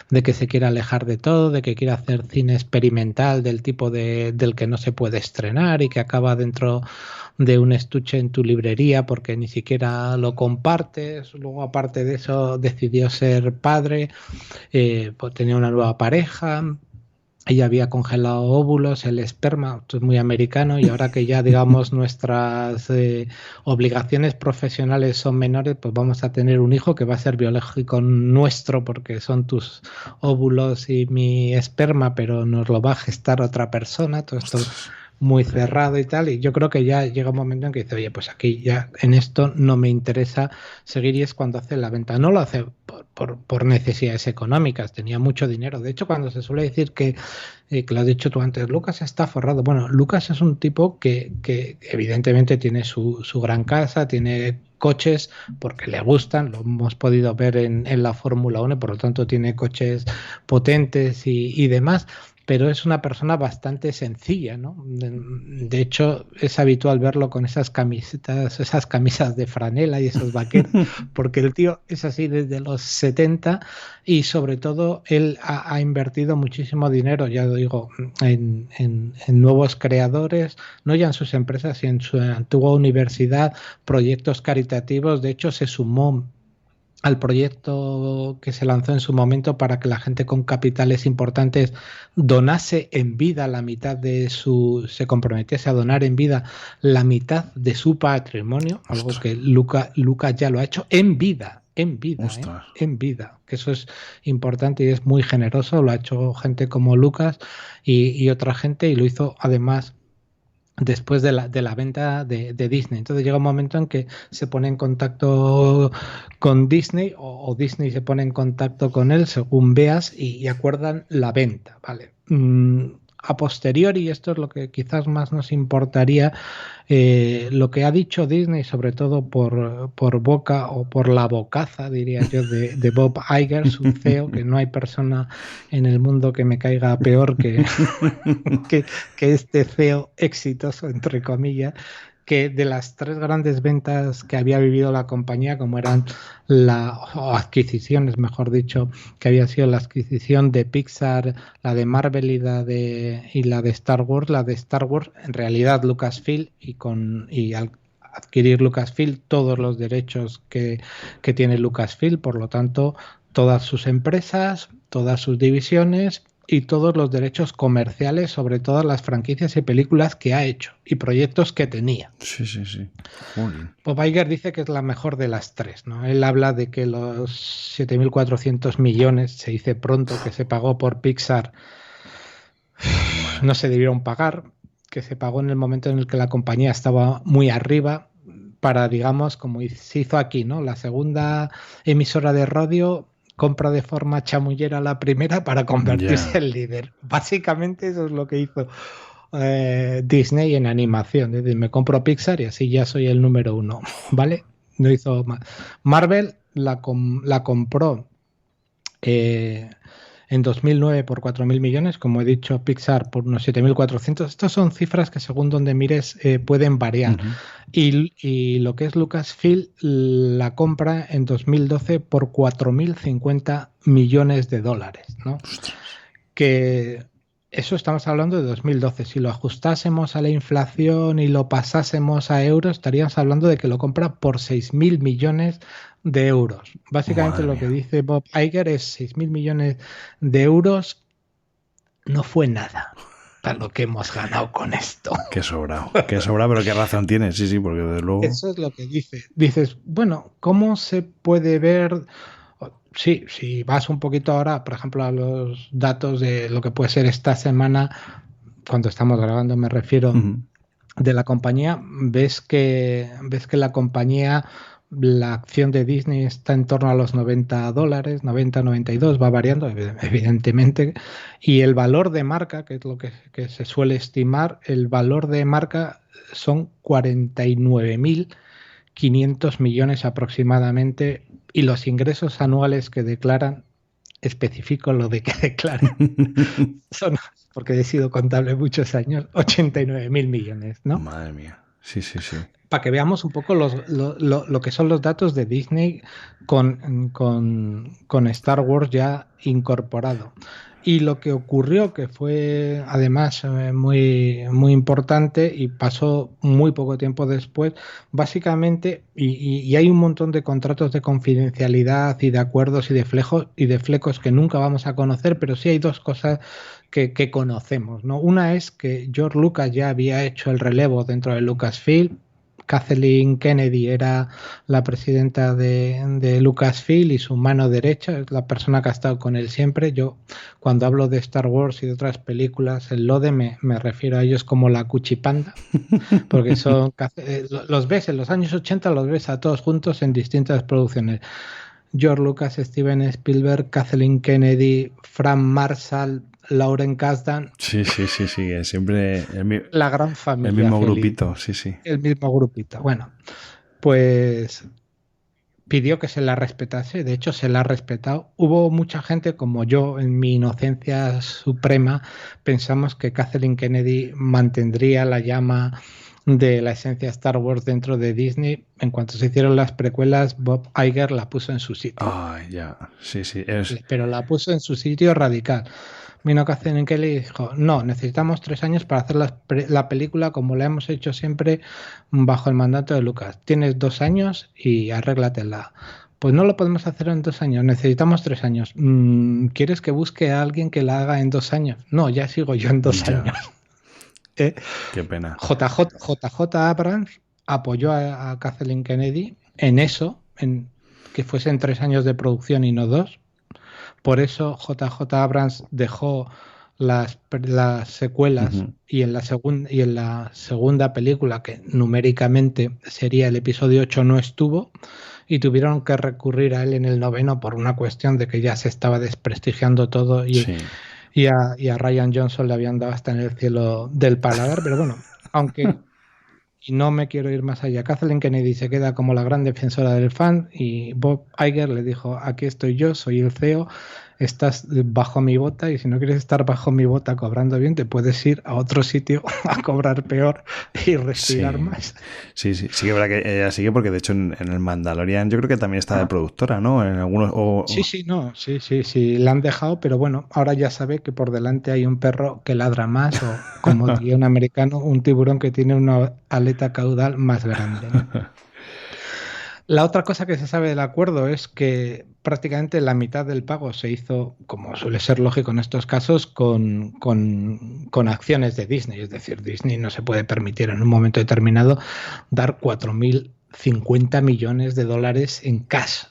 de que se quiere alejar de todo, de que quiere hacer cine experimental del tipo del que no se puede estrenar y que acaba dentro de un estuche en tu librería porque ni siquiera lo compartes. Luego, aparte de eso, decidió ser padre, pues tenía una nueva pareja. Ella había congelado óvulos, el esperma, esto es muy americano, y ahora que ya, digamos, nuestras obligaciones profesionales son menores, pues vamos a tener un hijo que va a ser biológico nuestro porque son tus óvulos y mi esperma, pero nos lo va a gestar otra persona. Todo esto muy cerrado y tal, y yo creo que ya llega un momento en que dice, oye, pues aquí ya en esto no me interesa seguir, y es cuando hace la venta. No lo hace por necesidades económicas, tenía mucho dinero. De hecho, cuando se suele decir que lo has dicho tú antes, Lucas está forrado. Bueno, Lucas es un tipo que evidentemente tiene su gran casa, tiene coches porque le gustan, lo hemos podido ver en la Fórmula 1, por lo tanto tiene coches potentes y demás. pero es una persona bastante sencilla, ¿no? De hecho, es habitual verlo con esas camisetas, esas camisas de franela y esos vaqueros, porque el tío es así desde los 70 y sobre todo él ha invertido muchísimo dinero, ya lo digo, en nuevos creadores, no ya en sus empresas, sino en su antigua universidad, proyectos caritativos. De hecho, se sumó al proyecto que se lanzó en su momento para que la gente con capitales importantes donase en vida la mitad de se comprometiese a donar en vida la mitad de su patrimonio, algo que Lucas ya lo ha hecho en vida, en vida, que eso es importante y es muy generoso, lo ha hecho gente como Lucas y otra gente, y lo hizo además después de la venta de Disney. Entonces llega un momento en que se pone en contacto con Disney o Disney se pone en contacto con él, según veas, y acuerdan la venta, ¿vale? A posteriori, esto es lo que quizás más nos importaría, lo que ha dicho Disney, sobre todo por boca o por la bocaza, diría yo, de Bob Iger, su CEO, que no hay persona en el mundo que me caiga peor que este CEO exitoso, entre comillas, que de las 3 grandes ventas que había vivido la compañía, como eran o adquisiciones, mejor dicho, que había sido la adquisición de Pixar, la de Marvel y la de Star Wars. La de Star Wars, en realidad Lucasfilm, y al adquirir Lucasfilm todos los derechos que tiene Lucasfilm, por lo tanto, todas sus empresas, todas sus divisiones y todos los derechos comerciales sobre todas las franquicias y películas que ha hecho y proyectos que tenía. Sí. Muy bien. Bob Iger dice que es la mejor de las 3, ¿no? Él habla de que los 7.400 millones, se dice pronto, que se pagó por Pixar, no se debieron pagar, que se pagó en el momento en el que la compañía estaba muy arriba para, digamos, como se hizo aquí, ¿no? La segunda emisora de radio compra de forma chamullera la primera para convertirse en líder. Básicamente eso es lo que hizo Disney en animación. Es decir, me compro Pixar y así ya soy el número 1, ¿vale? No hizo más. Marvel la compró en 2009 por 4.000 millones, como he dicho, Pixar por unos 7.400. Estas son cifras que según donde mires pueden variar. Uh-huh. Y lo que es Lucasfilm la compra en 2012 por 4.050 millones de dólares, ¿no? Ostras. Que eso estamos hablando de 2012. Si lo ajustásemos a la inflación y lo pasásemos a euros, estaríamos hablando de que lo compra por 6.000 millones de euros. Básicamente lo que dice Bob Iger es 6.000 millones de euros no fue nada para lo que hemos ganado con esto. Qué sobrado, pero qué razón tiene, sí, porque desde luego... Eso es lo que dice. Dices, bueno, ¿cómo se puede ver...? Sí, si vas un poquito ahora, por ejemplo, a los datos de lo que puede ser esta semana, cuando estamos grabando me refiero, de la compañía, ves que la compañía, la acción de Disney está en torno a los $90, 90, 92, va variando evidentemente, y el valor de marca, que es lo que se suele estimar, el valor de marca son 49.500 millones aproximadamente, y los ingresos anuales que declaran, especifico lo de que declaran, son, porque he sido contable muchos años, 89.000 millones, ¿no? Madre mía, sí. Para que veamos un poco lo que son los datos de Disney con Star Wars ya incorporado. Y lo que ocurrió, que fue además muy, muy importante y pasó muy poco tiempo después, básicamente, y hay un montón de contratos de confidencialidad y de acuerdos y de flecos que nunca vamos a conocer, pero sí hay 2 cosas que conocemos, ¿no? Una es que George Lucas ya había hecho el relevo dentro de Lucasfilm. Kathleen Kennedy era la presidenta de Lucasfilm y su mano derecha, es la persona que ha estado con él siempre. Yo, cuando hablo de Star Wars y de otras películas, el LODE, me refiero a ellos como la cuchipanda, porque son los ves en los años 80, los ves a todos juntos en distintas producciones. George Lucas, Steven Spielberg, Kathleen Kennedy, Frank Marshall, Lauren Kasdan. Sí, siempre la gran familia. El mismo feliz. Grupito, sí. El mismo grupito. Bueno, pues pidió que se la respetase, de hecho se la ha respetado. Hubo mucha gente como yo, en mi inocencia suprema, pensamos que Kathleen Kennedy mantendría la llama de la esencia Star Wars dentro de Disney. En cuanto se hicieron las precuelas, Bob Iger la puso en su sitio. Ya, sí. Pero la puso en su sitio radical. Vino Kathleen Kennedy y dijo, no, necesitamos 3 años para hacer la película como la hemos hecho siempre bajo el mandato de Lucas. Tienes 2 años y arréglatela. Pues no lo podemos hacer en 2 años, necesitamos 3 años. ¿Quieres que busque a alguien que la haga en 2 años? No, ya sigo yo en 2 años. Qué pena. JJ Abrams apoyó a Kathleen Kennedy en eso, en que fuesen 3 años de producción y no 2. Por eso JJ Abrams dejó las secuelas y en la segunda película, que numéricamente sería el episodio 8, no estuvo, y tuvieron que recurrir a él en el 9 por una cuestión de que ya se estaba desprestigiando todo y a Rian Johnson le habían dado hasta en el cielo del paladar. Pero bueno, aunque... Y no me quiero ir más allá. Kathleen Kennedy se queda como la gran defensora del fan y Bob Iger le dijo, aquí estoy yo, soy el CEO, estás bajo mi bota y si no quieres estar bajo mi bota cobrando bien, te puedes ir a otro sitio a cobrar peor y respirar más. Sí que es verdad que ella sigue porque de hecho en el Mandalorian yo creo que también está de productora, ¿no? En algunos Sí, la han dejado, pero bueno, ahora ya sabe que por delante hay un perro que ladra más o, como diría un americano, un tiburón que tiene una aleta caudal más grande, ¿no? La otra cosa que se sabe del acuerdo es que prácticamente la mitad del pago se hizo, como suele ser lógico en estos casos, con acciones de Disney. Es decir, Disney no se puede permitir en un momento determinado dar 4.050 millones de dólares en cash.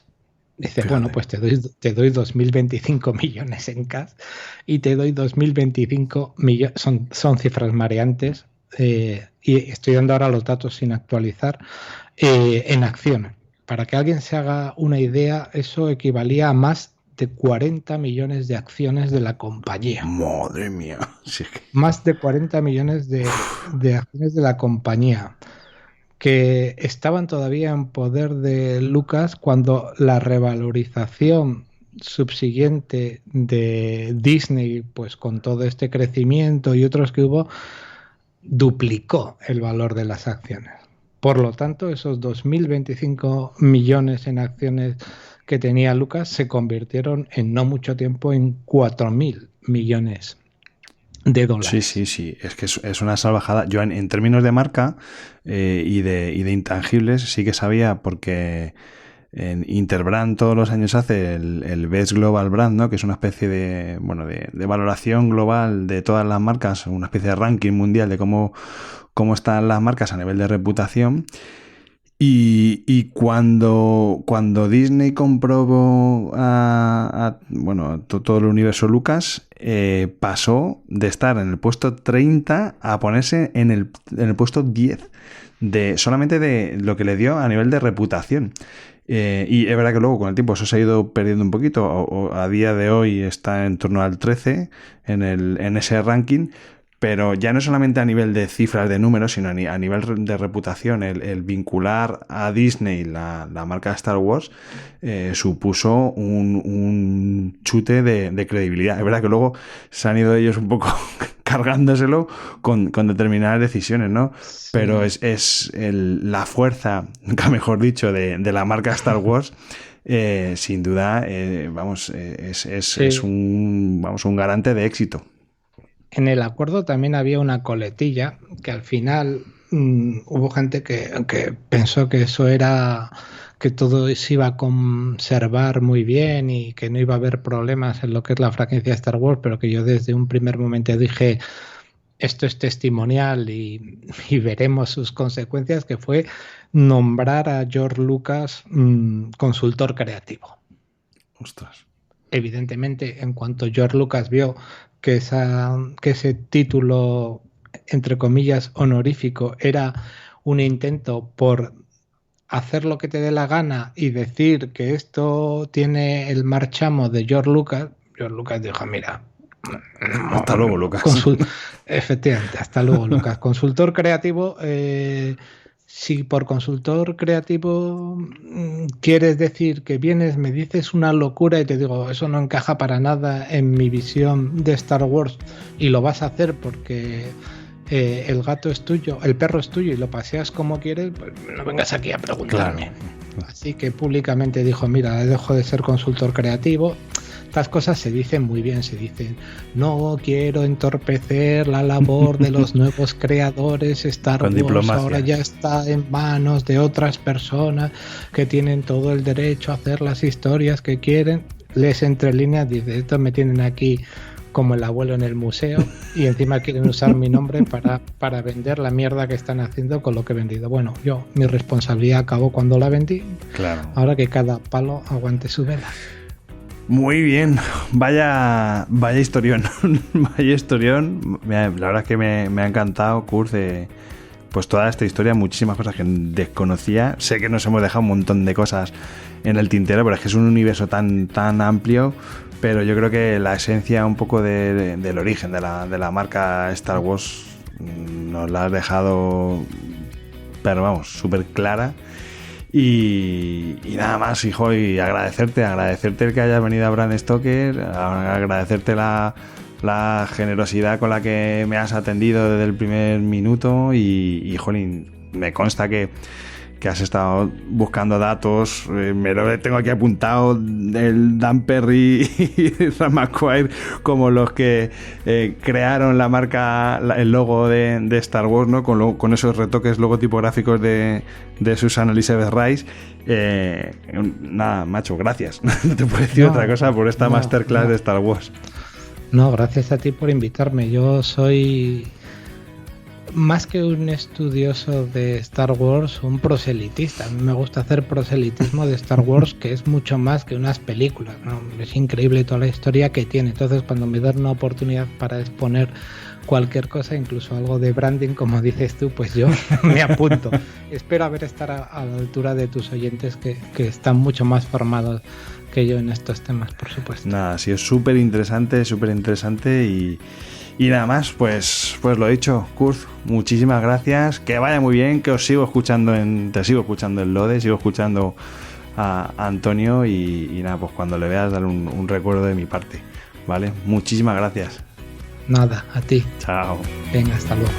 Dice, claro. Bueno, pues te doy 2.025 millones en cash y te doy 2.025 millones. Son cifras mareantes y estoy dando ahora los datos sin actualizar en acciones. Para que alguien se haga una idea, eso equivalía a más de 40 millones de acciones de la compañía. ¡Madre mía! Sí. Más de 40 millones de acciones de la compañía, que estaban todavía en poder de Lucas cuando la revalorización subsiguiente de Disney, pues con todo este crecimiento y otros que hubo, duplicó el valor de las acciones. Por lo tanto, esos 2.025 millones en acciones que tenía Lucas se convirtieron en no mucho tiempo en 4.000 millones de dólares. Sí. Es que es una salvajada. Yo en términos de marca y de intangibles sí que sabía, porque en Interbrand todos los años hace el Best Global Brand, ¿no? Que es una especie de valoración global de todas las marcas, una especie de ranking mundial de cómo están las marcas a nivel de reputación. Y cuando Disney compró todo el universo Lucas, pasó de estar en el puesto 30 a ponerse en el puesto 10 solamente de lo que le dio a nivel de reputación. Y es verdad que luego con el tiempo eso se ha ido perdiendo un poquito, o a día de hoy está en torno al 13 en ese ranking. Pero ya no solamente a nivel de cifras, de números, sino a nivel de reputación, el vincular a Disney la marca Star Wars supuso un chute de credibilidad. Es verdad que luego se han ido ellos un poco cargándoselo con determinadas decisiones, ¿no? Sí. Pero es la fuerza, nunca mejor dicho, de la marca Star Wars. Sin duda, es un garante de éxito. En el acuerdo también había una coletilla que al final hubo gente que pensó que eso era, que todo se iba a conservar muy bien y que no iba a haber problemas en lo que es la franquicia Star Wars, pero que yo desde un primer momento dije, esto es testimonial y veremos sus consecuencias, que fue nombrar a George Lucas consultor creativo. Ostras. Evidentemente, en cuanto George Lucas vio que ese título, entre comillas, honorífico, era un intento por hacer lo que te dé la gana y decir que esto tiene el marchamo de George Lucas dijo, mira, hasta luego, Lucas. Efectivamente, hasta luego, Lucas. Consultor creativo, Si por consultor creativo quieres decir que vienes, me dices una locura y te digo, eso no encaja para nada en mi visión de Star Wars, y lo vas a hacer porque el gato es tuyo, el perro es tuyo y lo paseas como quieres, pues no vengas aquí a preguntarme. Claro. Así que públicamente dijo, mira, dejo de ser consultor creativo. Estas cosas se dicen muy bien, se dicen, no quiero entorpecer la labor de los nuevos creadores, Star Wars diplomacia. Ahora ya está en manos de otras personas que tienen todo el derecho a hacer las historias que quieren. Lees entre líneas, dice, estos me tienen aquí como el abuelo en el museo y encima quieren usar mi nombre para vender la mierda que están haciendo con lo que he vendido. Bueno, mi responsabilidad acabó cuando la vendí, claro. Ahora que cada palo aguante su vela. Muy bien, vaya historión, vaya historión. La verdad es que me ha encantado, Kurt, pues toda esta historia, muchísimas cosas que desconocía. Sé que nos hemos dejado un montón de cosas en el tintero, pero es que es un universo tan amplio, pero yo creo que la esencia un poco del origen de la marca Star Wars nos la has dejado, pero vamos, súper clara. Y nada más, hijo, y agradecerte el que hayas venido a Brand Stoker, agradecerte la generosidad con la que me has atendido desde el primer minuto y jolín, me consta que has estado buscando datos, me lo tengo aquí apuntado, el Dan Perry y Ram McQuire como los que crearon la marca, el logo de Star Wars, ¿no? Con esos retoques logotipográficos de Susan Elizabeth Rice. Nada, macho, gracias. No te puedo decir otra cosa por esta masterclass de Star Wars. No, gracias a ti por invitarme. Yo soy más que un estudioso de Star Wars, un proselitista. A mí me gusta hacer proselitismo de Star Wars, que es mucho más que unas películas, ¿no? Es increíble toda la historia que tiene. Entonces, cuando me dan una oportunidad para exponer cualquier cosa, incluso algo de branding, como dices tú, pues yo me apunto. Espero estar a la altura de tus oyentes que están mucho más formados que yo en estos temas, por supuesto. Nada, sí, es súper interesante y nada más, pues lo dicho, Kurt, muchísimas gracias, que vaya muy bien, que te sigo escuchando en Lode, sigo escuchando a Antonio y nada, pues cuando le veas dale un recuerdo de mi parte, ¿vale? Muchísimas gracias. Nada, a ti. Chao. Venga, hasta luego.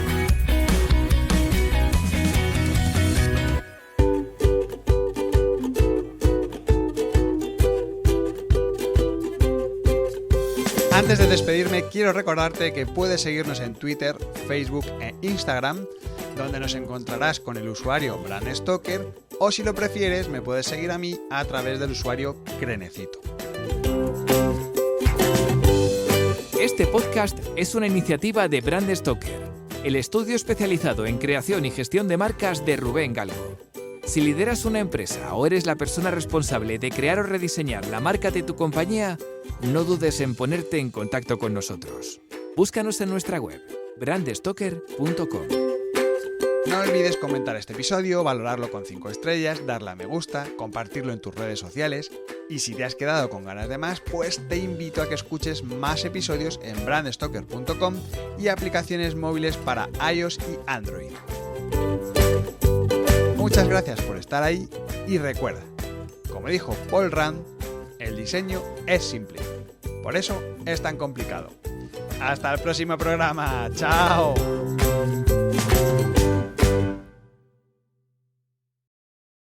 Antes de despedirme, quiero recordarte que puedes seguirnos en Twitter, Facebook e Instagram, donde nos encontrarás con el usuario Brand Stoker, o si lo prefieres, me puedes seguir a mí a través del usuario Crenecito. Este podcast es una iniciativa de Brand Stoker, el estudio especializado en creación y gestión de marcas de Rubén Galgo. Si lideras una empresa o eres la persona responsable de crear o rediseñar la marca de tu compañía, no dudes en ponerte en contacto con nosotros. Búscanos en nuestra web, brandstoker.com. No olvides comentar este episodio, valorarlo con 5 estrellas, darle a me gusta, compartirlo en tus redes sociales y si te has quedado con ganas de más, pues te invito a que escuches más episodios en brandstoker.com y aplicaciones móviles para iOS y Android. Muchas gracias por estar ahí y recuerda, como dijo Paul Rand, el diseño es simple, por eso es tan complicado. Hasta el próximo programa, ¡chao!